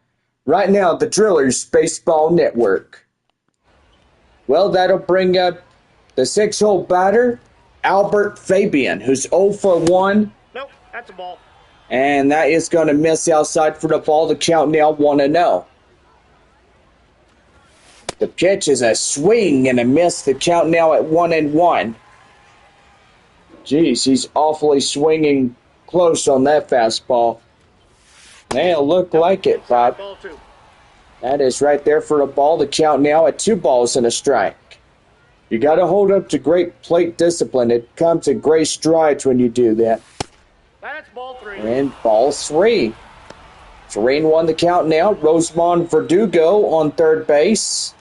Right now, the Drillers Baseball Network. Well, that'll bring up the 6-hole batter, Albert Fabian, who's 0 for 1. Nope, that's a ball. And that is going to miss outside for the ball. The count now 1-0. The pitch is a swing and a miss. The count now at 1-1. Jeez, he's awfully swinging close on that fastball. It'll look like it, Bob. Ball 2. That is right there for a ball. The count now at 2 balls and a strike. You got to hold up to great plate discipline. It comes in great strides when you do that. That's ball 3. And ball 3. 3-1 the count now. Rosemond Verdugo on third base.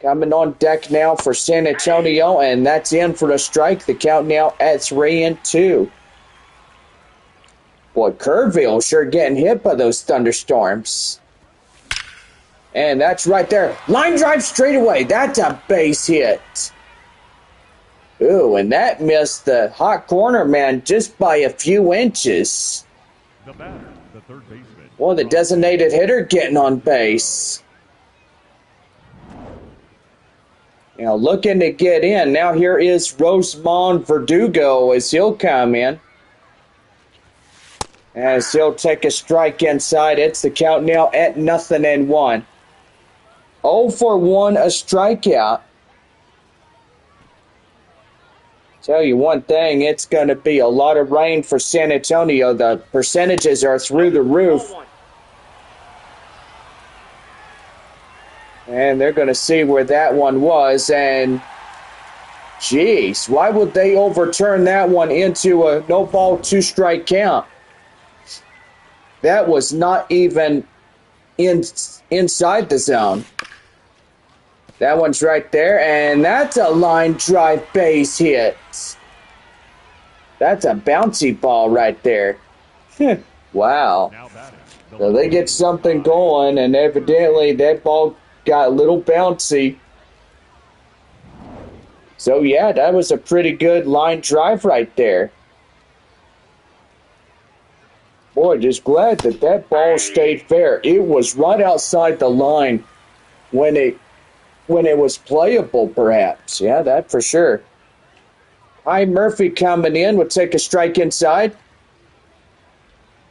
Coming on deck now for San Antonio, and that's in for the strike. The count now at 3-2. Boy, Kerrville sure getting hit by those thunderstorms. And that's right there. Line drive straight away. That's a base hit. Ooh, and that missed the hot corner man just by a few inches. The batter, the third baseman. Well, the designated hitter getting on base. Now looking to get in. Now here is Rosemond Verdugo as he'll come in. As he'll take a strike inside. It's the count now at 0-1. 0 for 1, a strikeout. Tell you one thing, it's going to be a lot of rain for San Antonio. The percentages are through the roof. And they're going to see where that one was. And, geez, why would they overturn that one into a no-ball, two-strike count? That was not even inside the zone. That one's right there, and that's a line drive base hit. That's a bouncy ball right there. Wow. So they get something going, and evidently that ball got a little bouncy. So, yeah, that was a pretty good line drive right there. Boy, just glad that that ball stayed fair. It was right outside the line when it was playable, perhaps. Yeah, that for sure. Kai Murphy coming in will take a strike inside.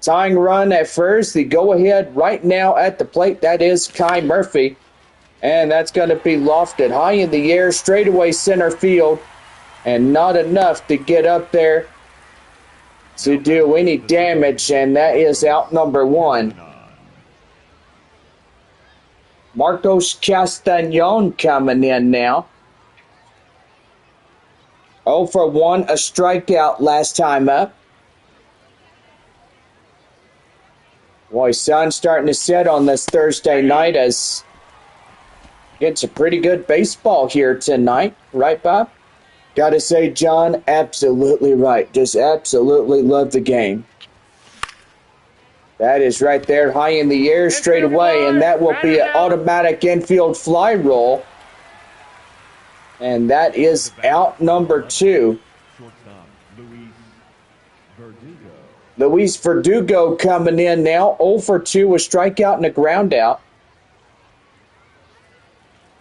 Tying run at first. The go-ahead right now at the plate. That is Kai Murphy. And that's going to be lofted high in the air, straightaway center field. And not enough to get up there to do any damage. And that is out number 1. Marcos Castañon coming in now. 0 for 1, a strikeout last time up. Boy, sun's starting to set on this Thursday night as it's a pretty good baseball here tonight. Right, Bob? Gotta say, John, absolutely right. Just absolutely love the game. That is right there, high in the air, straight away, and that will be an automatic infield fly roll. And that is out number 2. Luis Verdugo coming in now, 0 for 2, a strikeout and a ground out.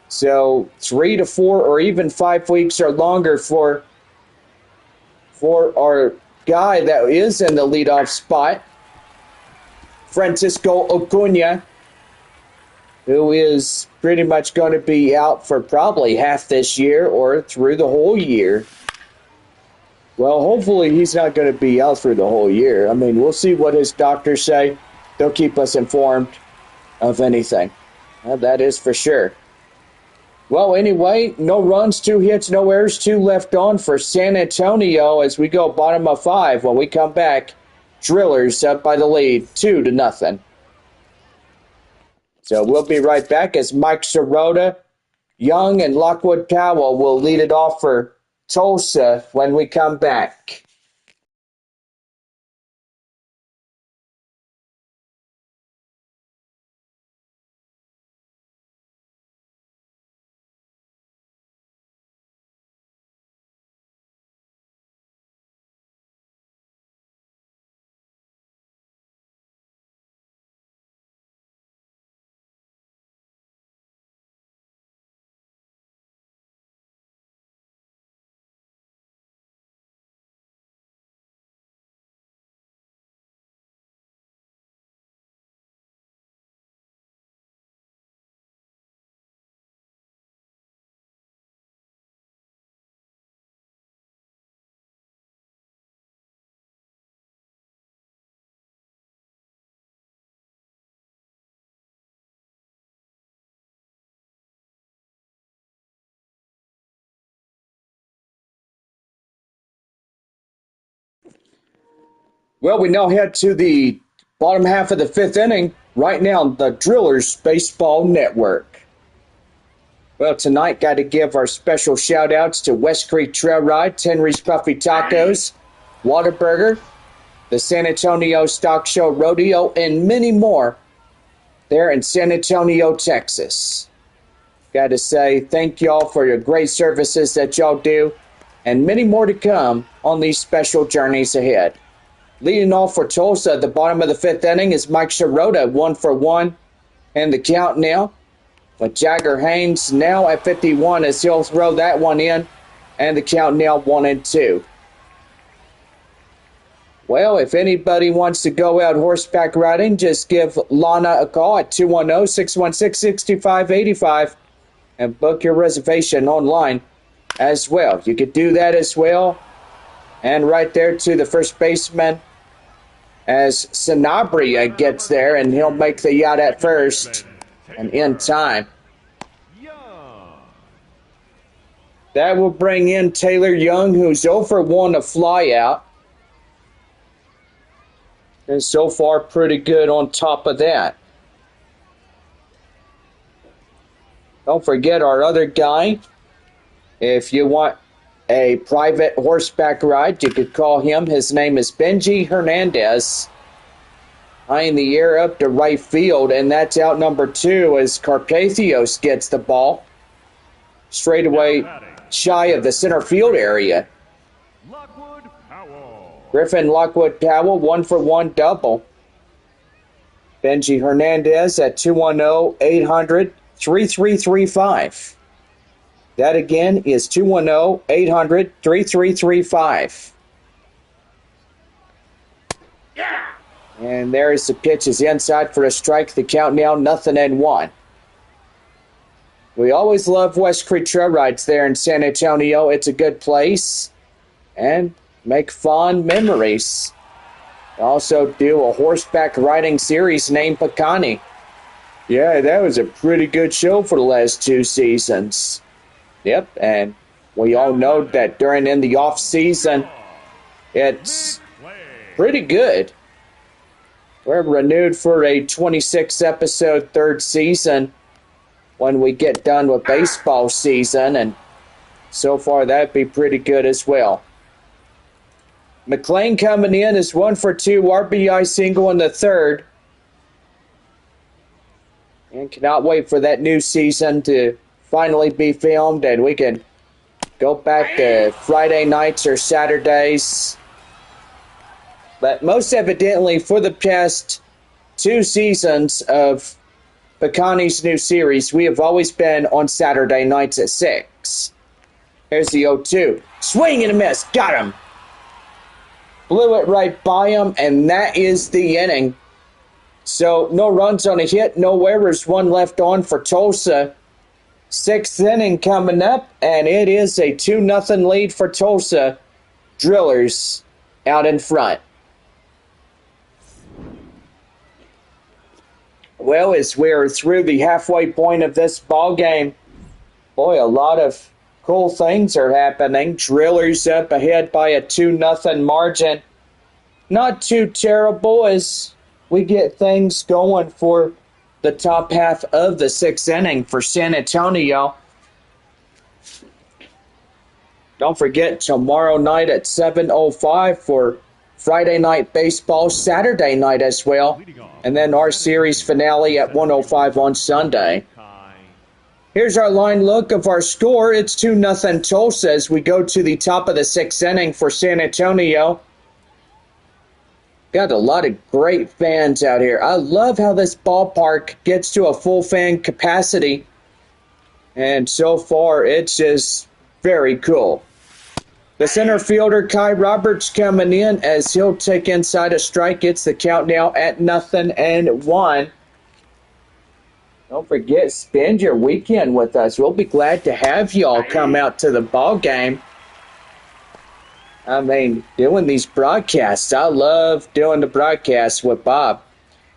So 3 to 4 or even 5 weeks or longer for our guy that is in the leadoff spot, Francisco Acuna, who is pretty much going to be out for probably half this year or through the whole year. Well, hopefully he's not going to be out through the whole year. I mean, we'll see what his doctors say. They'll keep us informed of anything. Well, that is for sure. Well, anyway, no runs, 2 hits, no errors, 2 left on for San Antonio as we go bottom of 5. When we come back, Drillers up by the lead, 2-0. So we'll be right back as Mike Sirota, Young, and Lockwood Powell will lead it off for Tulsa when we come back. Well, we now head to the bottom half of the 5th inning. Right now, the Drillers Baseball Network. Well, tonight, got to give our special shout-outs to West Creek Trail Ride, Henry's Puffy Tacos, Whataburger, the San Antonio Stock Show Rodeo, and many more there in San Antonio, Texas. Got to say thank y'all for your great services that y'all do, and many more to come on these special journeys ahead. Leading off for Tulsa at the bottom of the fifth inning is Mike Sirota, 1-for-1 in the count now. With Jagger Haynes now at 51 as he'll throw that one in, and the count now 1-2. Well, if anybody wants to go out horseback riding, just give Lana a call at 210-616-6585 and book your reservation online as well. You could do that as well. And right there to the first baseman as Sanabria gets there, and he'll make the yacht at first and in time. That will bring in Taylor Young, who's 0-for-1 a fly out. And so far, pretty good on top of that. Don't forget our other guy. If you want a private horseback ride, you could call him. His name is Benji Hernandez. High in the air up to right field, and that's out number 2 as Carpathios gets the ball. Straight away shy of the center field area. Griffin Lockwood Powell, 1-for-1 double. Benji Hernandez at 210-800-3335. That again is 210-800-3335. Yeah! And there's the pitch is inside for a strike. The count now 0-1. We always love West Creek Trail Rides there in San Antonio. It's a good place. And make fond memories. Also do a horseback riding series named Picani. Yeah, that was a pretty good show for the last 2 seasons. Yep, and we all know that in the off season, it's pretty good. We're renewed for a 26 episode 3rd season when we get done with baseball season, and so far that'd be pretty good as well. McLean coming in is 1-for-2 RBI single in the 3rd. And cannot wait for that new season to finally be filmed and we can go back to Friday nights or Saturdays. But most evidently for the past 2 seasons of Picani's new series, we have always been on Saturday nights at 6. Here's the 0-2. Swing and a miss. Got him. Blew it right by him, and that is the inning. So no runs on a hit, no errors, 1 left on for Tulsa. 6th inning coming up, and it is a 2-0 lead for Tulsa. Drillers out in front. Well, as we're through the halfway point of this ball game, boy, a lot of cool things are happening. Drillers up ahead by a 2-0 margin. Not too terrible as we get things going for the top half of the 6th inning for San Antonio. Don't forget tomorrow night at 7:05 for Friday night baseball, Saturday night as well, and then our series finale at 1:05 on Sunday. Here's our line look of our score. It's 2-0 Tulsa as we go to the top of the 6th inning for San Antonio. Got a lot of great fans out here. I love how this ballpark gets to a full fan capacity, and so far it's just very cool. The center fielder, Kai Roberts, coming in as he'll take inside a strike. It's the count now at 0-1. Don't forget, spend your weekend with us. We'll be glad to have y'all come out to the ball game. I mean, doing these broadcasts, I love doing the broadcasts with Bob.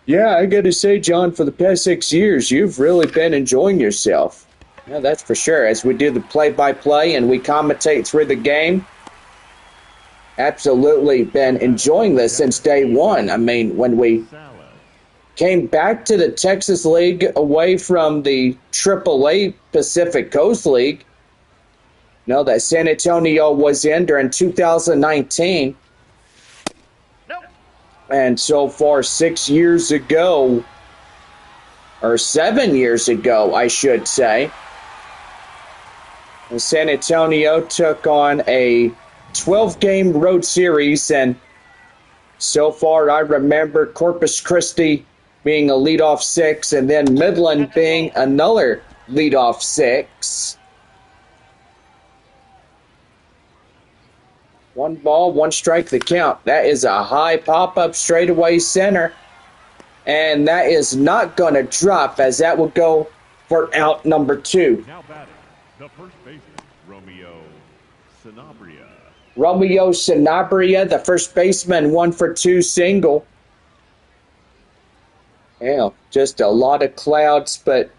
Yeah, I got to say, John, for the past 6 years, you've really been enjoying yourself. Yeah, that's for sure. As we do the play-by-play and we commentate through the game, absolutely been enjoying this since day one. I mean, when we came back to the Texas League away from the AAA Pacific Coast League. No, that San Antonio was in during 2019. Nope. And so far, 6 years ago, or 7 years ago, I should say, San Antonio took on a 12-game road series, and so far I remember Corpus Christi being a leadoff six, and then Midland being another leadoff six. 1 ball, 1 strike the count. That is a high pop-up straightaway center, and that is not going to drop, as that will go for out number 2. Now batting, the first baseman, Romeo Sanabria. Romeo Sanabria, the first baseman, 1-for-2 single. Yeah, just a lot of clouds, but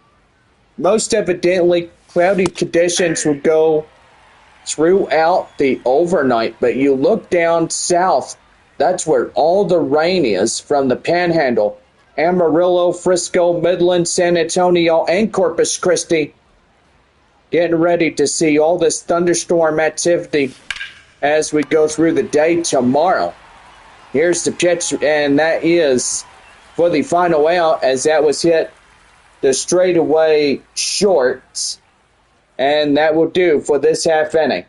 most evidently cloudy conditions will go throughout the overnight. But you look down south, that's where all the rain is, from the Panhandle, Amarillo, Frisco, Midland, San Antonio, and Corpus Christi. Getting ready to see all this thunderstorm activity as we go through the day tomorrow. Here's the pitch, and that is for the final out, as that was hit the straightaway short, and that will do for this half inning.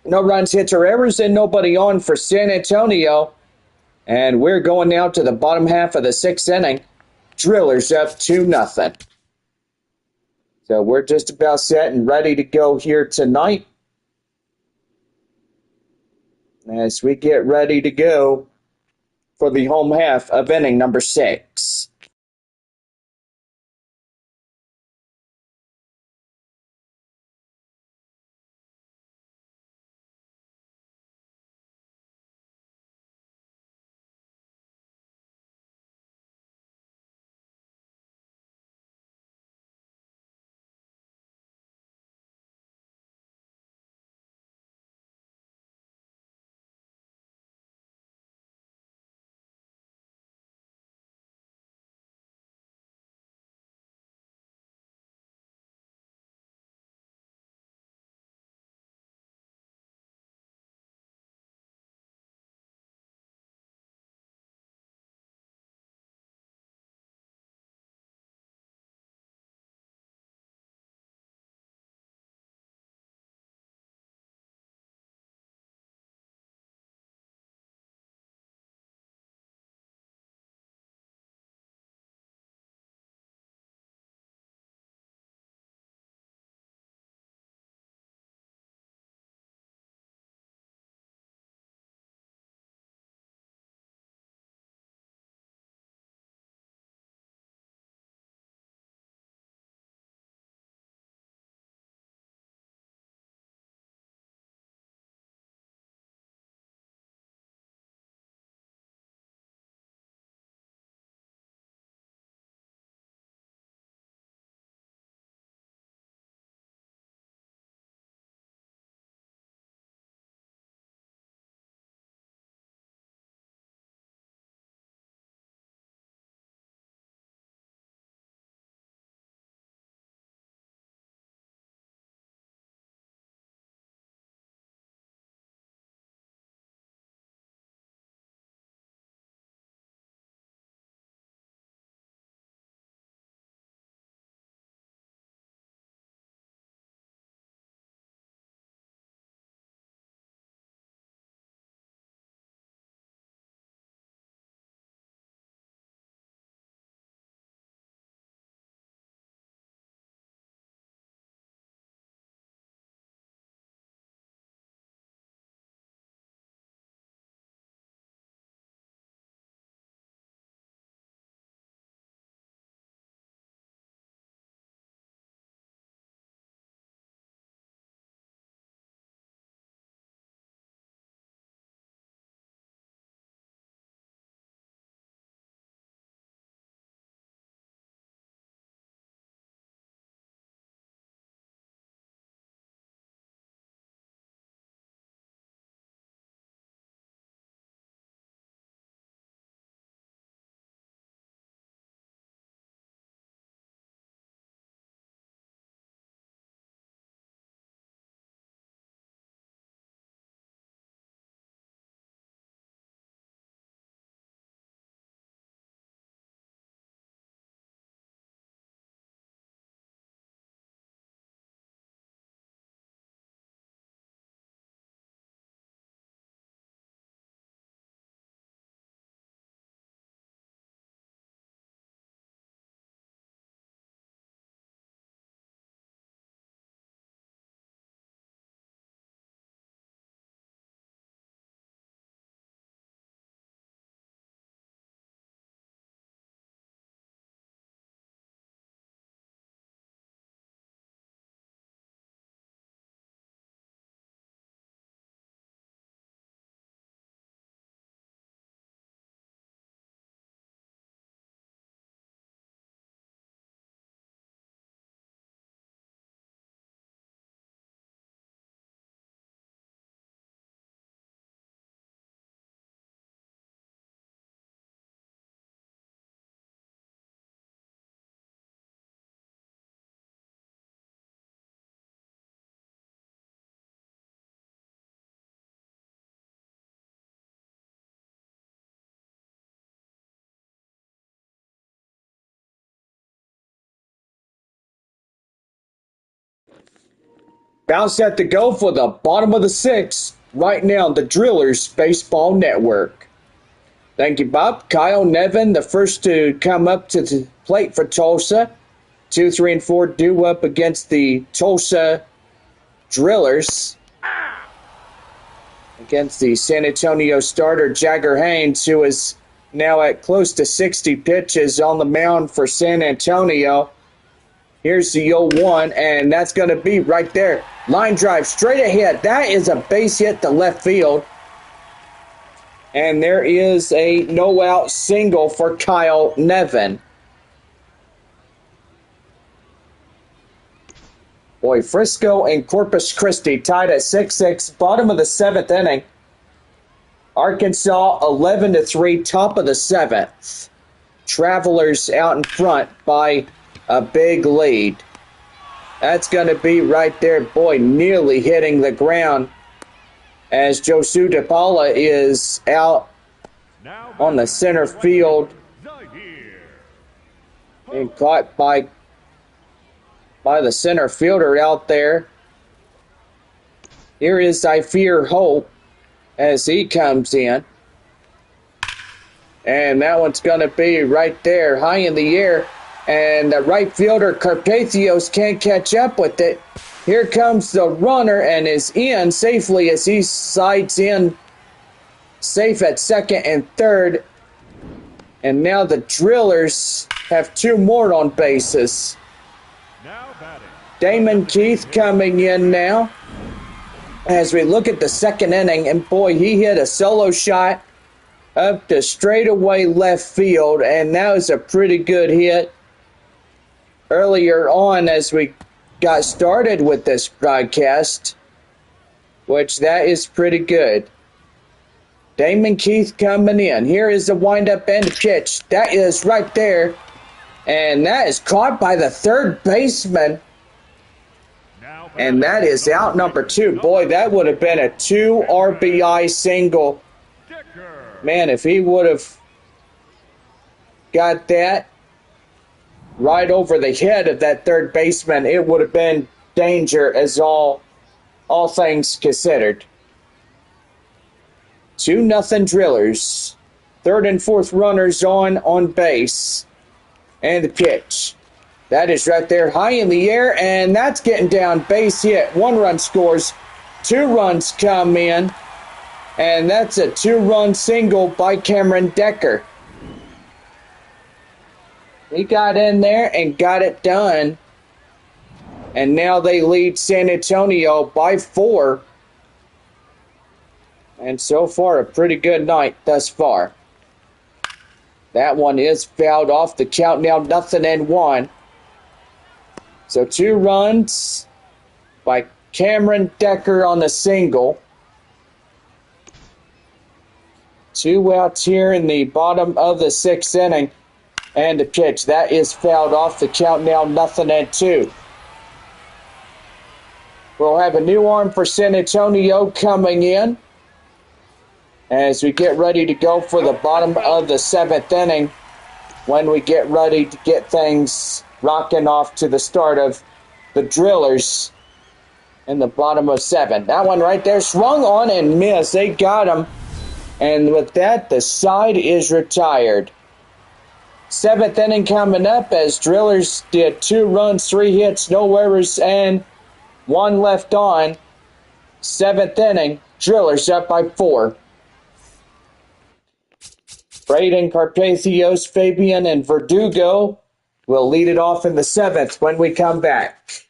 No runs, hits, or errors, and nobody on for San Antonio. And we're going now to the bottom half of the 6th inning. Drillers up 2-0. So we're just about set and ready to go here tonight, as we get ready to go for the home half of inning number 6. Bounce at the go for the bottom of the sixth. Right now, the Drillers Baseball Network. Thank you, Bob. Kyle Nevin, the first to come up to the plate for Tulsa. 2, 3, and 4 due up against the Tulsa Drillers. Against the San Antonio starter, Jagger Haynes, who is now at close to 60 pitches on the mound for San Antonio. Here's the 0-1, and that's going to be right there. Line drive straight ahead. That is a base hit to left field. And there is a no-out single for Kyle Nevin. Boy, Frisco and Corpus Christi tied at 6-6, bottom of the seventh inning. Arkansas 11-3, top of the seventh. Travelers out in front by a big lead. That's going to be right there, boy, nearly hitting the ground as Josu DePaula is out on the center field and caught by the center fielder out there. Here is I Fear Hope as he comes in. And that one's going to be right there, high in the air. And the right fielder, Carpathios, can't catch up with it. Here comes the runner and is in safely as he slides in safe at second and third. And now the Drillers have two more on bases. Damon Keith coming in now as we look at the second inning. And boy, he hit a solo shot up to straightaway left field. And that was a pretty good hit. Earlier on as we got started with this broadcast, which that is pretty good. Damon Keith coming in. Here is the windup and pitch. That is right there. And that is caught by the third baseman. And that is out number 2. Boy, that would have been a 2 RBI single. Man, if he would have got that right over the head of that third baseman, it would have been danger as all things considered. 2-0 Drillers. Third and fourth runners on base. And the pitch. That is right there high in the air, and that's getting down. Base hit. 1 run scores. 2 runs come in. And that's a 2-run single by Cameron Decker. He got in there and got it done. And now they lead San Antonio by 4. And so far, a pretty good night thus far. That one is fouled off. The count now 0-1. So 2 runs by Cameron Decker on the single. 2 outs here in the bottom of the 6th inning. And the pitch. That is fouled off. The count now 0-2. We'll have a new arm for San Antonio coming in as we get ready to go for the bottom of the 7th inning when we get ready to get things rocking off to the start of the Drillers in the bottom of 7. That one right there swung on and missed. They got him. And with that, the side is retired. 7th inning coming up as Drillers did 2 runs, 3 hits, no errors, and 1 left on. 7th inning, Drillers up by 4. Braden, Carpathios, Fabian, and Verdugo will lead it off in the 7th when we come back.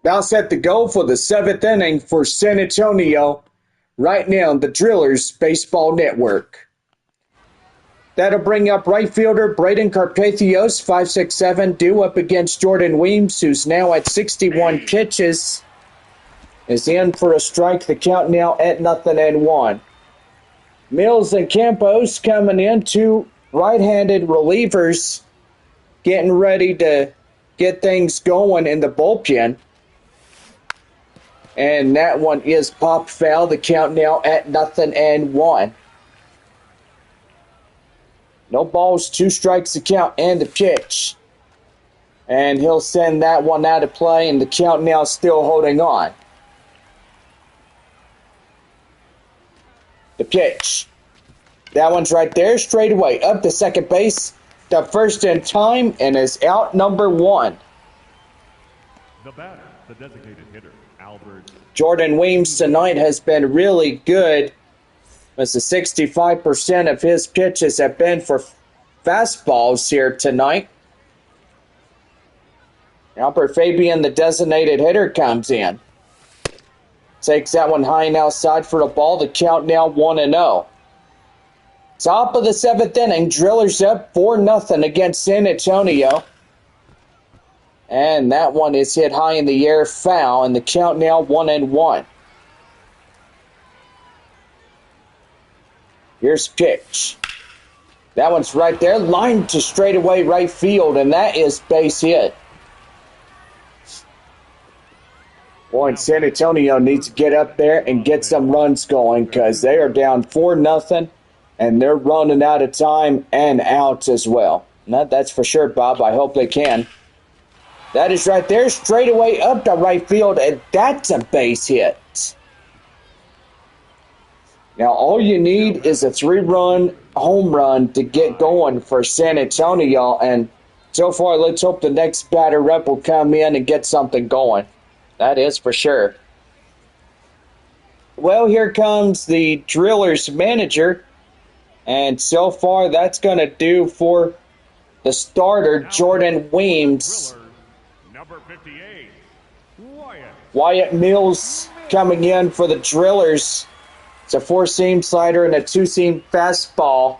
Now set to go for the seventh inning for San Antonio right now on the Drillers Baseball Network. That'll bring up right fielder Braden Carpathios, 5'6", due up against Jordan Weems, who's now at 61 pitches. Is in for a strike. The count now at 0-1. Mills and Campos coming in, two right-handed relievers getting ready to get things going in the bullpen. And that one is popped foul. The count now at 0-1. No balls, 2 strikes the count and the pitch. And he'll send that one out of play, and the count now still holding on. The pitch. That one's right there, straight away up to second base. The first in time, and is out number 1. The batter, the designated hitter, Albert. Jordan Weems tonight has been really good. As the 65% of his pitches have been for fastballs here tonight. Albert Fabian, the designated hitter, comes in. Takes that one high and outside for a ball. The count now 1-0. Top of the 7th inning. Drillers up 4-0 against San Antonio. And that one is hit high in the air, foul, and the count now 1-1. Here's pitch. That one's right there, lined to straightaway right field, and that is base hit. Boy, and San Antonio needs to get up there and get some runs going because they are down 4-0, and they're running out of time and outs as well. That's for sure, Bob. I hope they can. That is right there, straightaway up to right field, and that's a base hit. Now, all you need is a 3-run home run to get going for San Antonio, and so far, let's hope the next batter up will come in and get something going. That is for sure. Well, here comes the Drillers manager, and so far, that's going to do for the starter, Jordan Weems. Number 58, Wyatt Mills coming in for the Drillers. It's a 4-seam slider and a 2-seam fastball.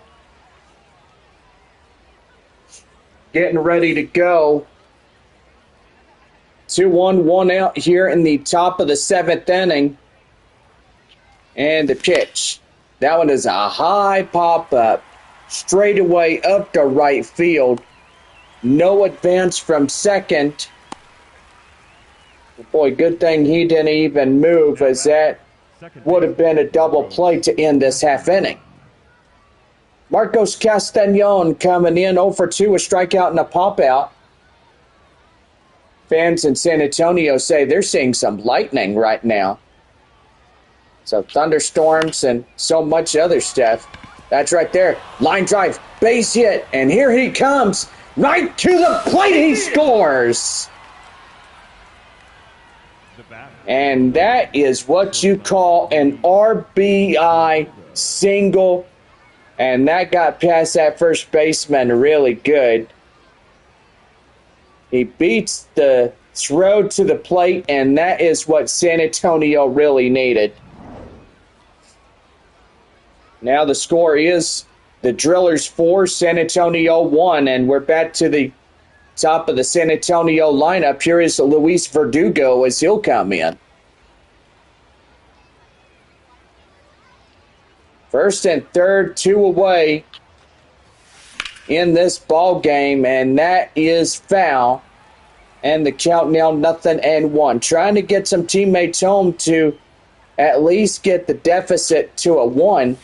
Getting ready to go. 2-1, 1 out here in the top of the 7th inning. And the pitch. That one is a high pop-up. Straight away up to right field. No advance from second. Boy, good thing he didn't even move, as that would have been a double play to end this half inning. Marcos Castañon coming in 0 for 2, a strikeout and a pop-out. Fans in San Antonio say they're seeing some lightning right now. So thunderstorms and so much other stuff. That's right there. Line drive, base hit, and here he comes. Right to the plate, he scores! And that is what you call an RBI single. And that got past that first baseman really good. He beats the throw to the plate, and that is what San Antonio really needed. Now the score is the Drillers 4, San Antonio 1, and we're back to the top of the San Antonio lineup. Here is Luis Verdugo as he'll come in. First and third, 2 away in this ball game, and that is foul. And the count now 0-1. Trying to get some teammates home to at least get the deficit to a 1.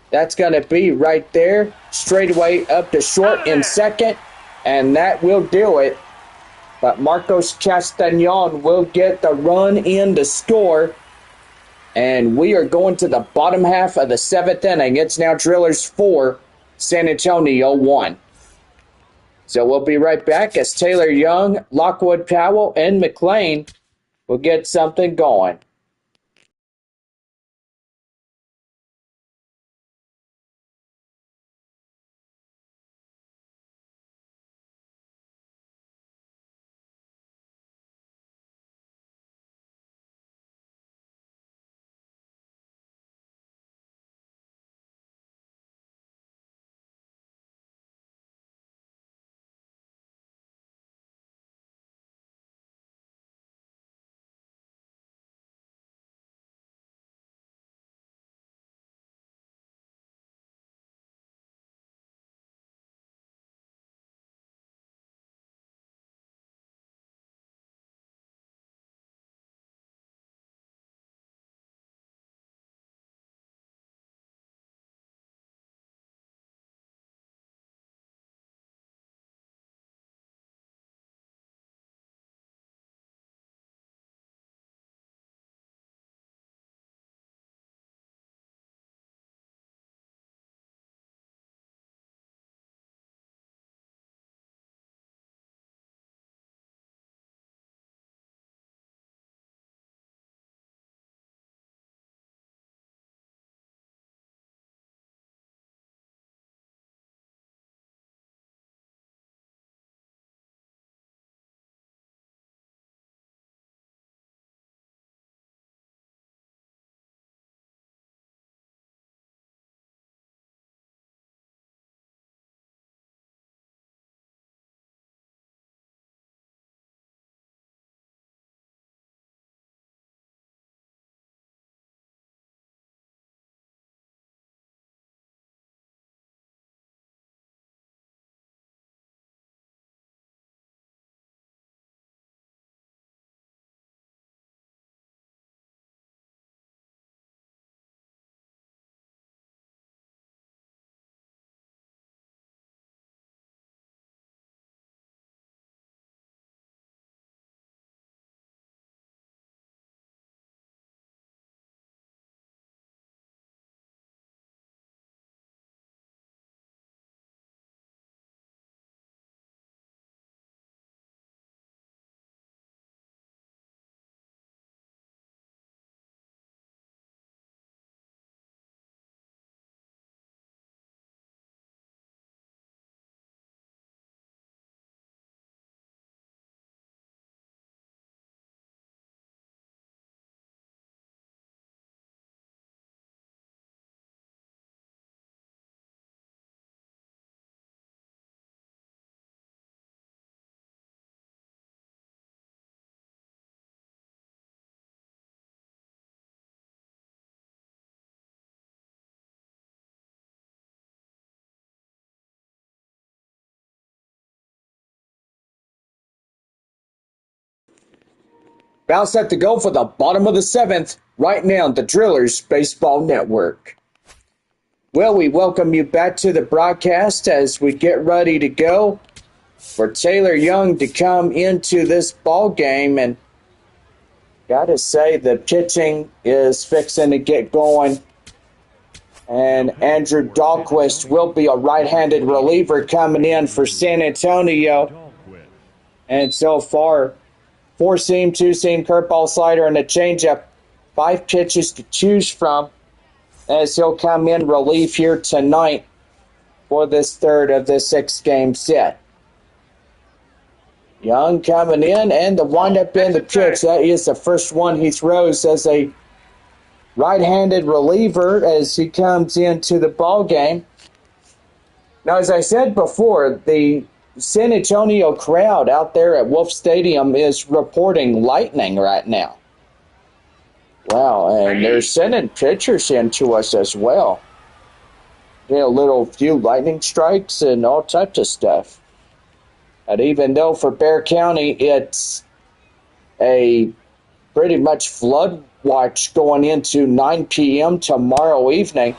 That's going to be right there, straight away up to short in second, and that will do it. But Marcos Castañon will get the run in to score. And we are going to the bottom half of the 7th inning. It's now Drillers 4, San Antonio 1. So we'll be right back as Taylor Young, Lockwood Powell, and McLean will get something going. About set to go for the bottom of the seventh, right now on the Drillers Baseball Network. Well, we welcome you back to the broadcast as we get ready to go for Taylor Young to come into this ball game, and gotta say the pitching is fixing to get going. And Andrew Dahlquist will be a right-handed reliever coming in for San Antonio. And so far, 4-seam, 2-seam, curveball, slider, and a changeup. 5 pitches to choose from as he'll come in relief here tonight for this third of the 6-game set. Young coming in, and the windup in the pitch. That is the first one he throws as a right-handed reliever as he comes into the ball game. Now, as I said before, the San Antonio crowd out there at Wolf Stadium is reporting lightning right now. Wow, and they're sending pictures in to us as well. Few lightning strikes and all types of stuff. And even though for Bexar County it's a pretty much flood watch going into 9 p.m. tomorrow evening,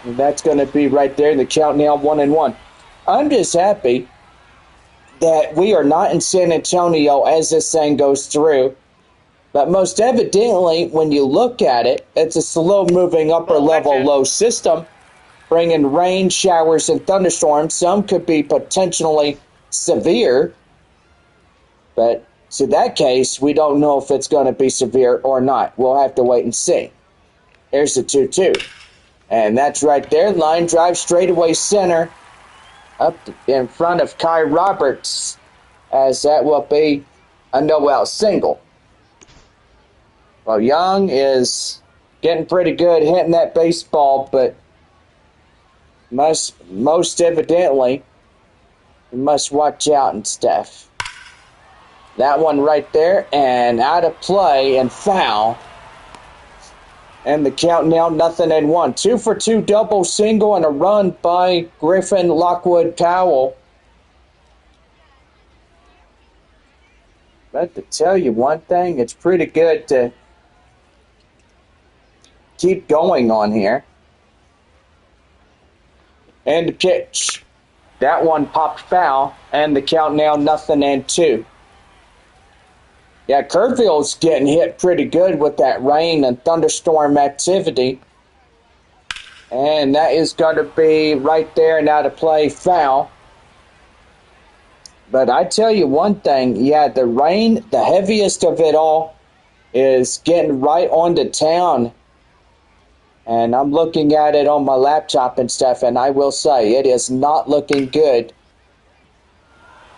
and that's going to be right there in the count now 1-1. I'm just happy that we are not in San Antonio as this thing goes through. But most evidently, when you look at it, it's a slow-moving upper-level low system, bringing rain, showers, and thunderstorms. Some could be potentially severe. But in that case, we don't know if it's going to be severe or not. We'll have to wait and see. There's the 2-2. And that's right there. Line drive straightaway center up in front of Kai Roberts, as that will be a no-out single. Well, Young is getting pretty good hitting that baseball, but most evidently, you must watch out and stuff. That one right there, and out of play and foul. And the count now 0-1. 2 for 2 double single and a run by Griffin Lockwood Powell. But to tell you one thing, it's pretty good to keep going on here. And the pitch. That one popped foul, and the count now 0-2. Yeah, Kerrville's getting hit pretty good with that rain and thunderstorm activity. And that is going to be right there and out of play foul. But I tell you one thing, yeah, the rain, the heaviest of it all, is getting right onto town. And I'm looking at it on my laptop and stuff, and I will say it is not looking good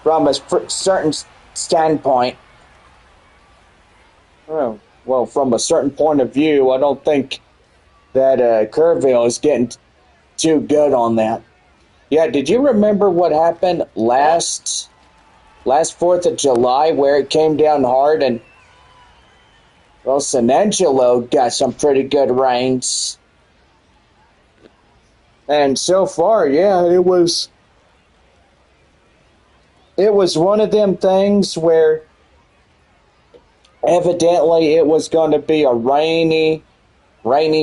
from a certain standpoint. Well, from a certain point of view, I don't think that Kerrville is getting too good on that. Yeah, did you remember what happened last 4th of July where it came down hard and, well, San Angelo got some pretty good rains. And so far, yeah, it was one of them things where evidently it was going to be a rainy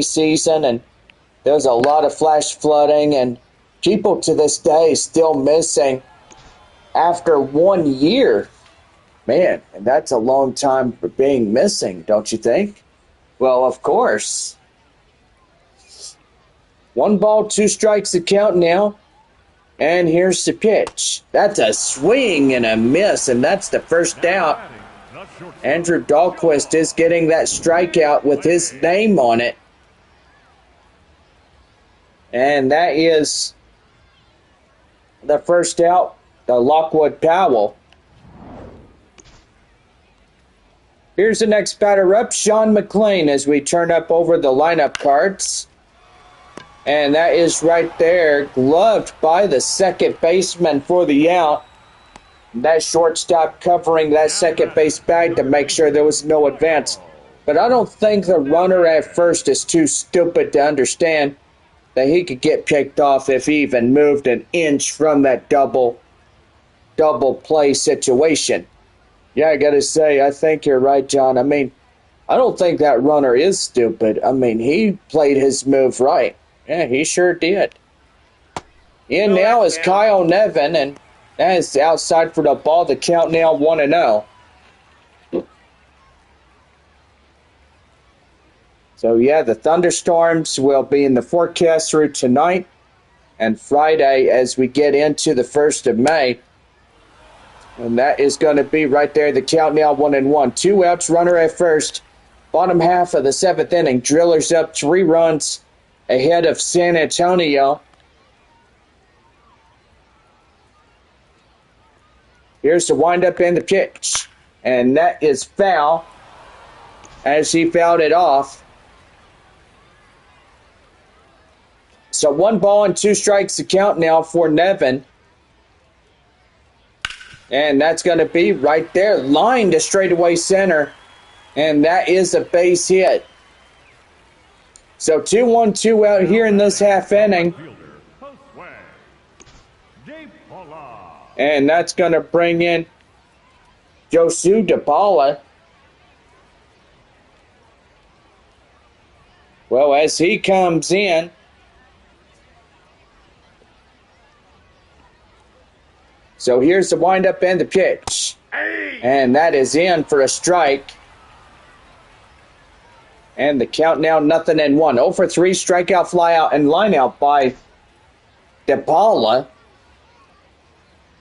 season, and there's a lot of flash flooding, and people to this day still missing after 1 year. Man, and that's a long time for being missing, don't you think? Well, of course. 1 ball, 2 strikes to count now. And here's the pitch. That's a swing and a miss, and that's the first out. Andrew Dahlquist is getting that strikeout with his name on it. And that is the first out, the Lockwood Powell. Here's the next batter up, Sean McLean, as we turn up over the lineup cards. And that is right there, gloved by the second baseman for the out. That shortstop covering that second base bag to make sure there was no advance. But I don't think the runner at first is too stupid to understand that he could get picked off if he even moved an inch from that double play situation. Yeah, I gotta say, I think you're right, John. I mean, I don't think that runner is stupid. I mean, he played his move right. Yeah, he sure did. In No, now that's is down. Kyle Nevin, and that is outside for the ball. The count now 1-0. So, yeah, the thunderstorms will be in the forecast through tonight and Friday as we get into the 1st of May. And that is going to be right there. The count now 1-1. 2 outs, runner at first. Bottom half of the 7th inning. Drillers up 3 runs ahead of San Antonio. Here's the windup and the pitch. And that is foul as he fouled it off. So 1 ball and 2 strikes to count now for Nevin. And that's going to be right there. Line to straightaway center. And that is a base hit. So 2-1-2 out here in this half inning. And that's going to bring in Josu DePaula. Well, as he comes in, so here's the windup and the pitch. And that is in for a strike. And the count now 0-1. 0 for 3, strikeout, flyout, and lineout by DePaula.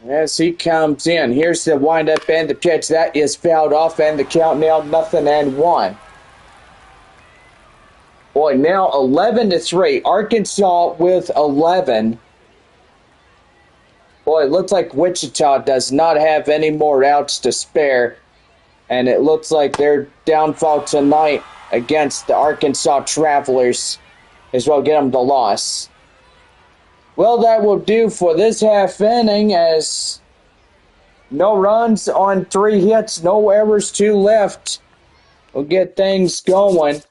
As he comes in, here's the windup and the pitch. That is fouled off, and the count now 0-1. Boy, now 11-3. Arkansas with 11. Boy, it looks like Wichita does not have any more outs to spare. And it looks like their downfall tonight against the Arkansas Travelers is what will get them the loss. Well, that will do for this half inning as no runs on 3 hits, no errors, 2 left. We'll get things going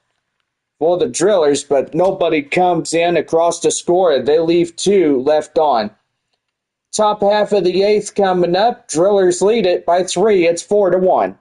for the Drillers, but nobody comes in across the score. They leave 2 left on. Top half of the 8th coming up. Drillers lead it by 3. It's 4-1.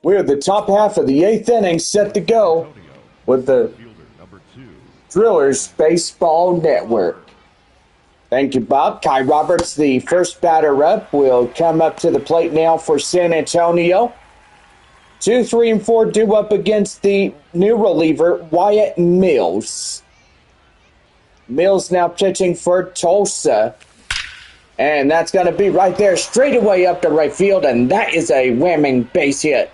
We're the top half of the 8th inning set to go with the Fielder number 2. Drillers Baseball Network. Thank you, Bob. Kai Roberts, the first batter up, will come up to the plate now for San Antonio. 2, 3, and 4 due up against the new reliever, Wyatt Mills. Mills now pitching for Tulsa. And that's going to be right there, straight away up to right field, and that is a whamming base hit.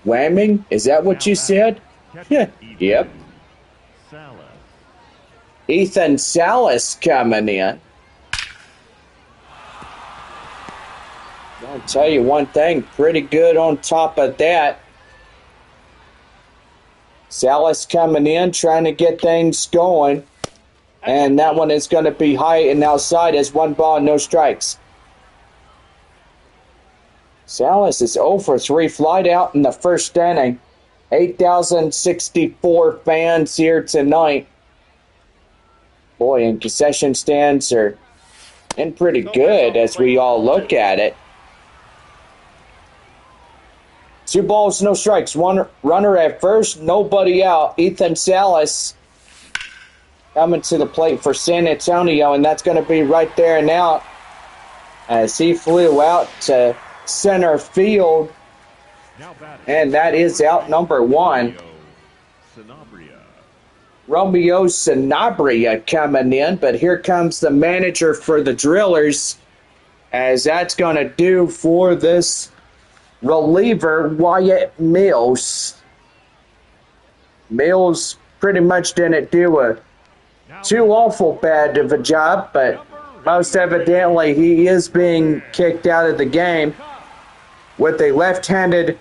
Whamming? Is that what you said? Yep. Salas. Ethan Salas coming in. I'll tell you one thing, pretty good on top of that. Salas coming in, trying to get things going. And that one is going to be high and outside as 1 ball and no strikes. Salas is 0 for 3, flied out in the first inning. 8,064 fans here tonight. Boy, and concession stands are in pretty good as we all look at it. 2 balls, no strikes. 1 runner at first, nobody out. Ethan Salas coming to the plate for San Antonio, and that's going to be right there and out as he flew out to center field, and that is out number 1. Romeo Sanabria coming in, but here comes the manager for the Drillers, as that's going to do for this reliever, Wyatt Mills. Mills pretty much didn't do a too awful bad of a job, but most evidently he is being kicked out of the game with a left-handed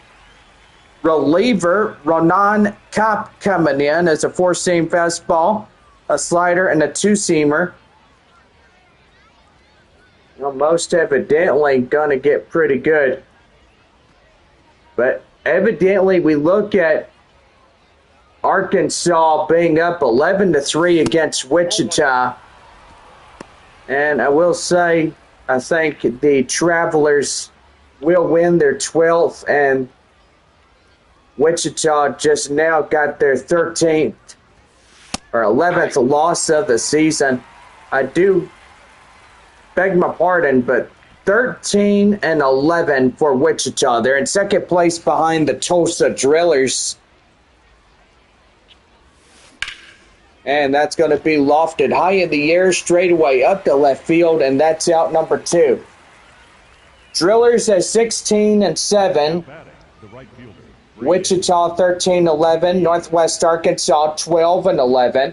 reliever, Ronan Kopp, coming in as a 4-seam fastball, a slider, and a 2-seamer. Well, most evidently going to get pretty good. But evidently we look at Arkansas being up 11-3 against Wichita. And I will say, I think the Travelers will win their 12th, and Wichita just now got their 13th or 11th loss of the season. I do beg my pardon, but 13-11 for Wichita. They're in second place behind the Tulsa Drillers. And that's going to be lofted high in the air, straightaway up to left field, and that's out number 2. Drillers at 16-7. Wichita 13-11. Northwest Arkansas 12-11.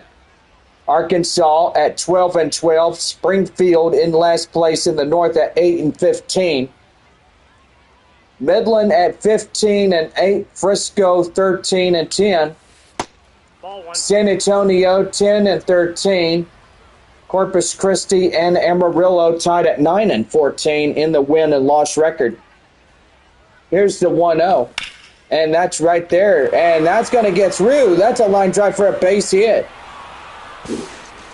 Arkansas at 12-12. Springfield in last place in the North at 8-15. Midland at 15-8. Frisco 13-10. San Antonio 10-13. Corpus Christi and Amarillo tied at 9-14 in the win and loss record. Here's the 1-0. And that's right there. And that's going to get through. That's a line drive for a base hit.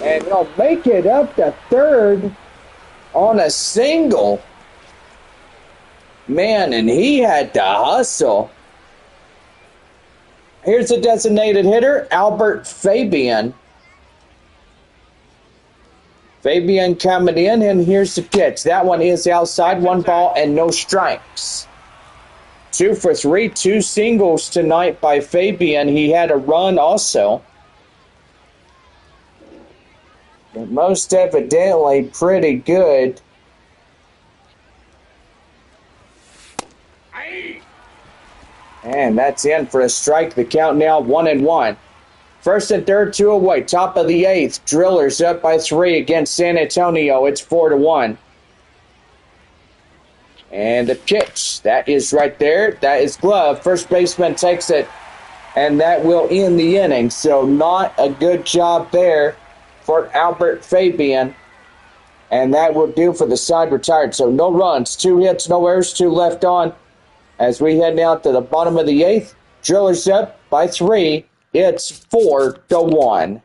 And they'll make it up to third on a single. Man, and he had to hustle. Here's the designated hitter, Albert Fabian. Fabian coming in, and here's the pitch. That one is outside, 1 ball and no strikes. 2 for 3, 2 singles tonight by Fabian. He had a run also. But most evidently pretty good. And that's in for a strike. The count now 1-1. First and third, 2 away. Top of the 8th. Drillers up by 3 against San Antonio. It's 4-1. And the pitch. That is right there. That is glove. First baseman takes it. And that will end the inning. So not a good job there for Albert Fabian. And that will do for the side retired. So no runs, 2 hits, no errors, 2 left on. As we head now to the bottom of the 8th, Drillers up by 3. It's 4-1.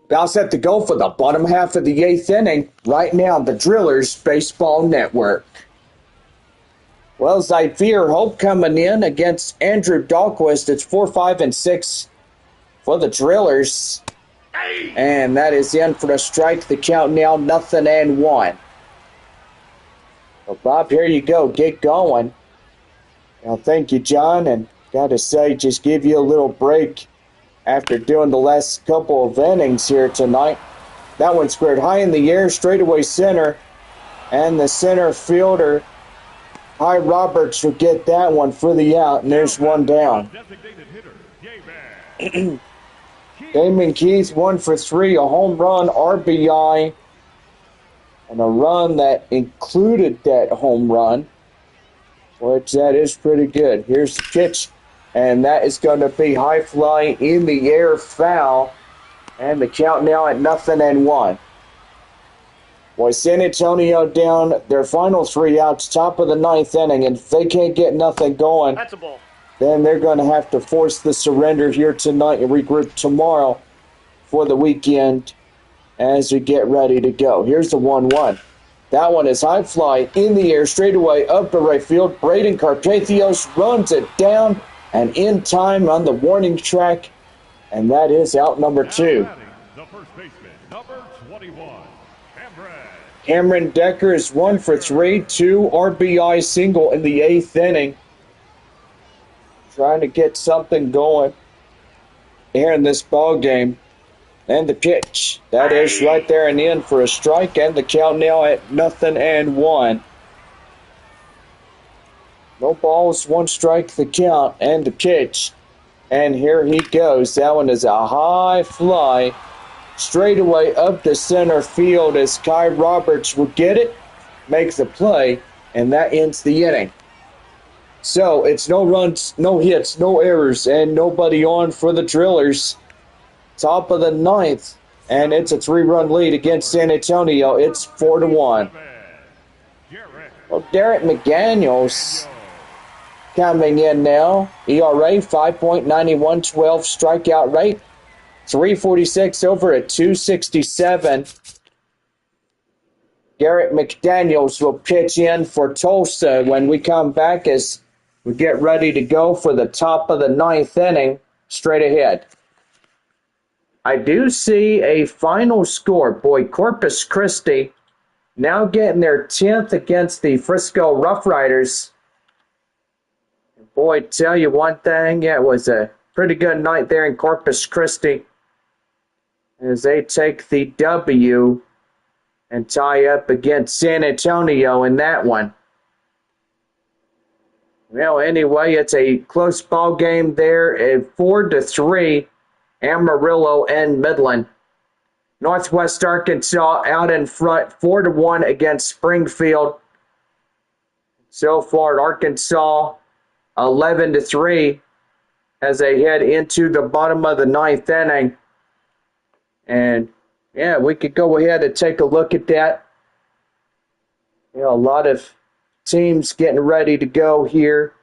About set to go for the bottom half of the 8th inning right now on the Drillers Baseball Network. Well, Xavier Hope coming in against Andrew Dahlquist. It's 4-5-6 for the Drillers. And that is in for a strike. The count now 0-1. Well, Bob, here you go. Get going. Well, thank you, John. And got to say, just give you a little break after doing the last couple of innings here tonight. That one squared high in the air, straightaway center. And the center fielder, Ty Roberts, will get that one for the out. And there's one down. Damon Keith, 1 for 3, a home run, RBI, and a run that included that home run, which that is pretty good. Here's the pitch, and that is going to be high fly in the air, foul, and the count now at 0-1. Boy, San Antonio down their final 3 outs, top of the 9th inning, and if they can't get nothing going, That's a ball. then they're going to have to force the surrender here tonight and regroup tomorrow for the weekend as we get ready to go. Here's the 1-1. That one is high fly in the air, straight away up to right field. Braden Carpathios runs it down and in time on the warning track, and that is out number 2. The first baseman, number 21, Cameron Decker is 1 for 3, 2 RBI single in the 8th inning. Trying to get something going here in this ball game. And the pitch. That is right there and in for a strike, and the count now at 0-1. No balls, 1 strike, the count, and the pitch. And here he goes. That one is a high fly. Straight away up to center field as Ty Roberts will get it, makes the play, and that ends the inning. So it's no runs, no hits, no errors, and nobody on for the Drillers. Top of the 9th, and it's a 3-run lead against San Antonio. It's 4-1. Well, Derek McDaniels coming in now. ERA 5.91, 12 strikeout rate, 346 over a 267. Garrett McDaniels will pitch in for Tulsa when we come back as we get ready to go for the top of the 9th inning. Straight ahead. I do see a final score. Boy, Corpus Christi now getting their 10th against the Frisco Rough Riders. Boy, tell you one thing, yeah, it was a pretty good night there in Corpus Christi as they take the W and tie up against San Antonio in that one. Well, anyway, it's a close ball game there at 4-3, Amarillo and Midland. Northwest Arkansas out in front, 4-1 against Springfield. So far, Arkansas 11-3 as they head into the bottom of the 9th inning. And yeah, we could go ahead and take a look at that. You know, a lot of teams getting ready to go here.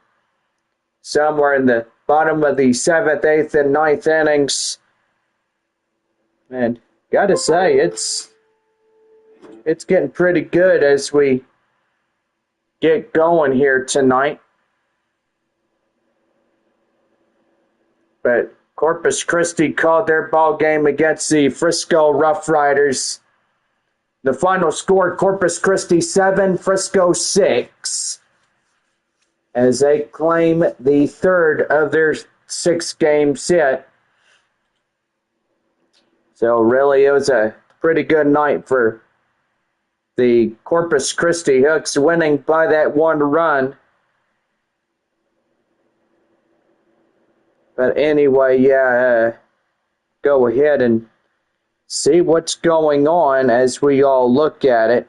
Somewhere in the bottom of the 7th, 8th, and 9th innings. And gotta say, it's getting pretty good as we get going here tonight. But Corpus Christi called their ball game against the Frisco Rough Riders. The final score, Corpus Christi 7, Frisco 6. As they claim the 3rd of their 6-game set. So really, it was a pretty good night for the Corpus Christi Hooks, winning by that 1 run. But anyway, yeah, go ahead and see what's going on as we all look at it.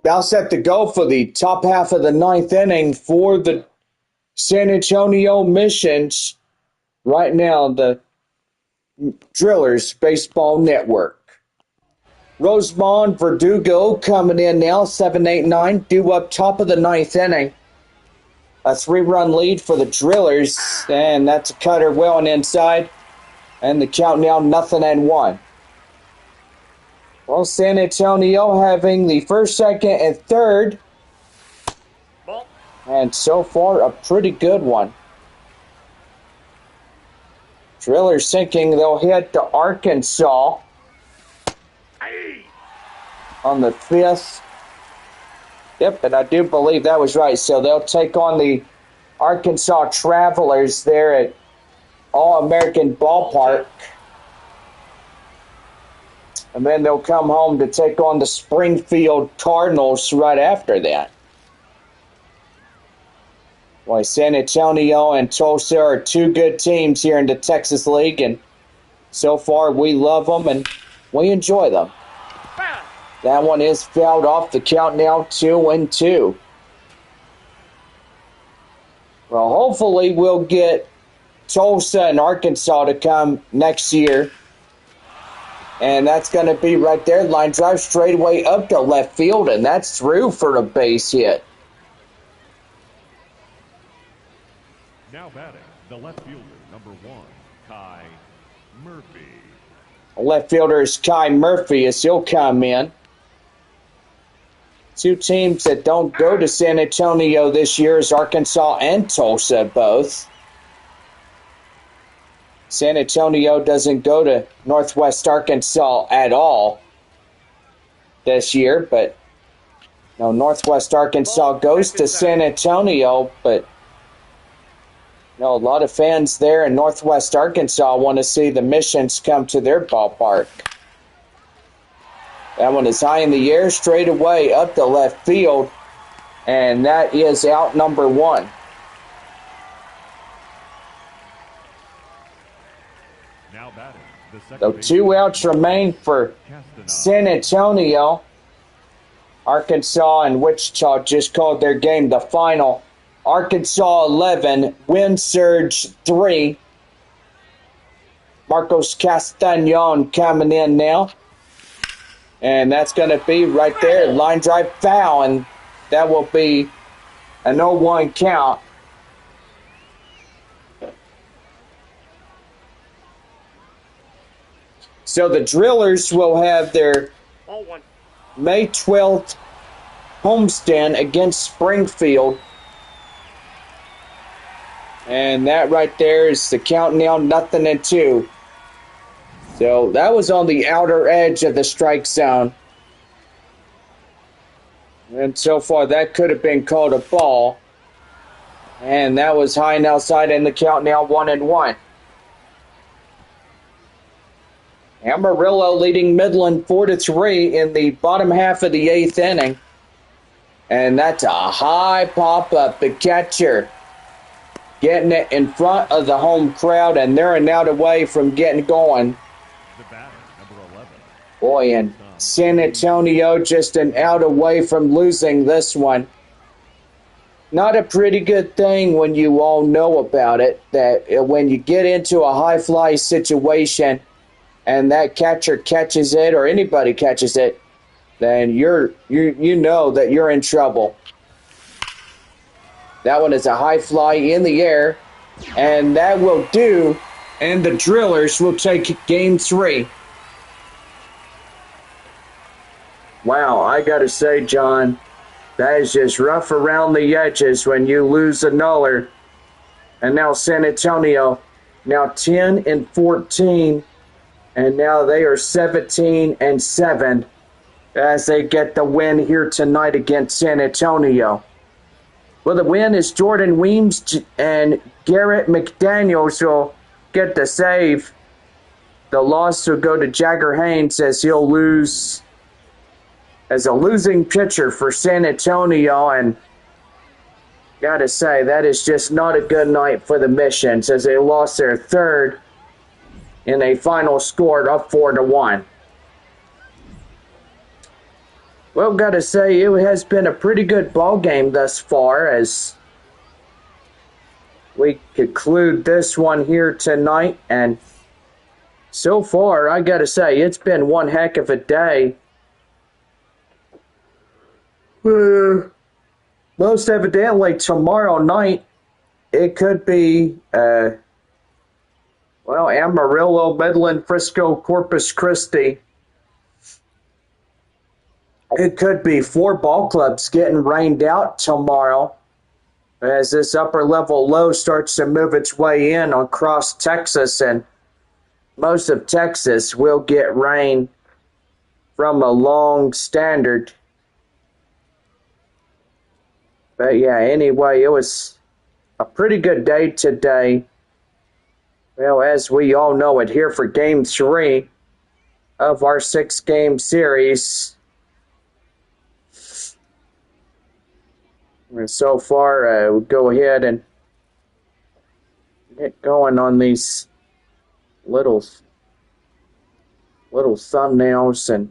Now set to go for the top half of the ninth inning for the San Antonio Missions. Right now, the Drillers Baseball Network. Rosemont Verdugo coming in now, 7-8-9, due up top of the ninth inning. A 3-run lead for the Drillers, and that's a cutter well and inside. And the count now 0-1. Well, San Antonio having the first, second, and third. Ball. And so far, a pretty good one. Drillers thinking they'll head to Arkansas on the 5th. Yep, and I do believe that was right. So they'll take on the Arkansas Travelers there at All-American Ballpark. And then they'll come home to take on the Springfield Cardinals right after that. Well, San Antonio and Tulsa are two good teams here in the Texas League, and so far we love them and we enjoy them. That one is fouled off. The count now 2-2. Well, hopefully we'll get Tulsa and Arkansas to come next year. And that's going to be right there. Line drive straight away up to left field, and that's through for a base hit. Now batting, the left fielder, number 1, Kai Murphy. Left fielder is Kai Murphy as he'll come in. Two teams that don't go to San Antonio this year is Arkansas and Tulsa both. San Antonio doesn't go to Northwest Arkansas at all this year, but no, Northwest Arkansas goes to San Antonio, but no, a lot of fans there in Northwest Arkansas want to see the Missions come to their ballpark. That one is high in the air, straight away up the left field, and that is out number 1. Now batting, the second So baseman, 2 outs remain for Castaneda. San Antonio. Arkansas and Wichita just called their game the final. Arkansas 11, Wind Surge 3. Marcos Castañon coming in now. And that's going to be right there. Line drive foul, and that will be an 0-1 count. So the Drillers will have their Ball 1. May 12th homestand against Springfield. And that right there is the count now 0-2. So that was on the outer edge of the strike zone. And so far that could have been called a ball. And that was high and outside, and the count now 1-1. Amarillo leading Midland 4-3 in the bottom half of the 8th inning. And that's a high pop-up. The catcher getting it in front of the home crowd, and they're an out away from getting going. The batter, number 11. Boy, and San Antonio just an out away from losing this one. Not a pretty good thing when you all know about it, that when you get into a high fly situation and that catcher catches it, or anybody catches it, then you know that you're in trouble. That one is a high fly in the air, and that will do, and the Drillers will take game 3. Wow, I gotta say, John, that is just rough around the edges when you lose a nuller. And now San Antonio, now 10-14, and now they are 17-7 as they get the win here tonight against San Antonio. Well, the win is Jordan Weems and Garrett McDaniels will get the save. The loss will go to Jagger Haynes as he'll lose as a losing pitcher for San Antonio, and gotta say, that is just not a good night for the Missions as they lost their third in a final score of 4-1. Well, gotta say, it has been a pretty good ball game thus far as we conclude this one here tonight. And so far, I gotta say, it's been one heck of a day. Most evidently, tomorrow night, it could be, Amarillo, Midland, Frisco, Corpus Christi. It could be 4 ball clubs getting rained out tomorrow as this upper level low starts to move its way in across Texas, and most of Texas will get rain from a long standard. But yeah, anyway, it was a pretty good day today. Well, as we all know it, here for Game 3 of our 6-game series. And so far, we'll go ahead and get going on these little thumbnails, and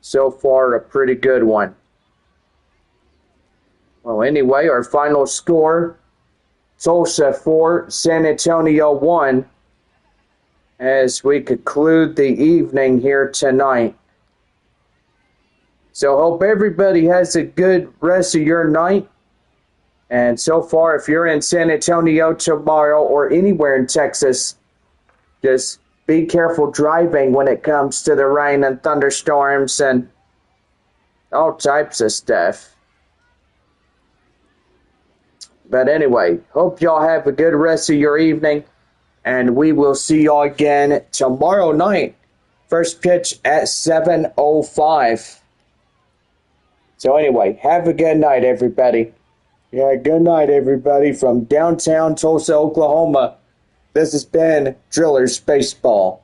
so far a pretty good one. Well, anyway, our final score, Tulsa 4, San Antonio 1, as we conclude the evening here tonight. So hope everybody has a good rest of your night. And so far, if you're in San Antonio tomorrow or anywhere in Texas, just be careful driving when it comes to the rain and thunderstorms and all types of stuff. But anyway, hope y'all have a good rest of your evening, and we will see y'all again tomorrow night. First pitch at 7:05. So anyway, have a good night, everybody. Yeah, good night, everybody, from downtown Tulsa, Oklahoma. This has been Drillers Baseball.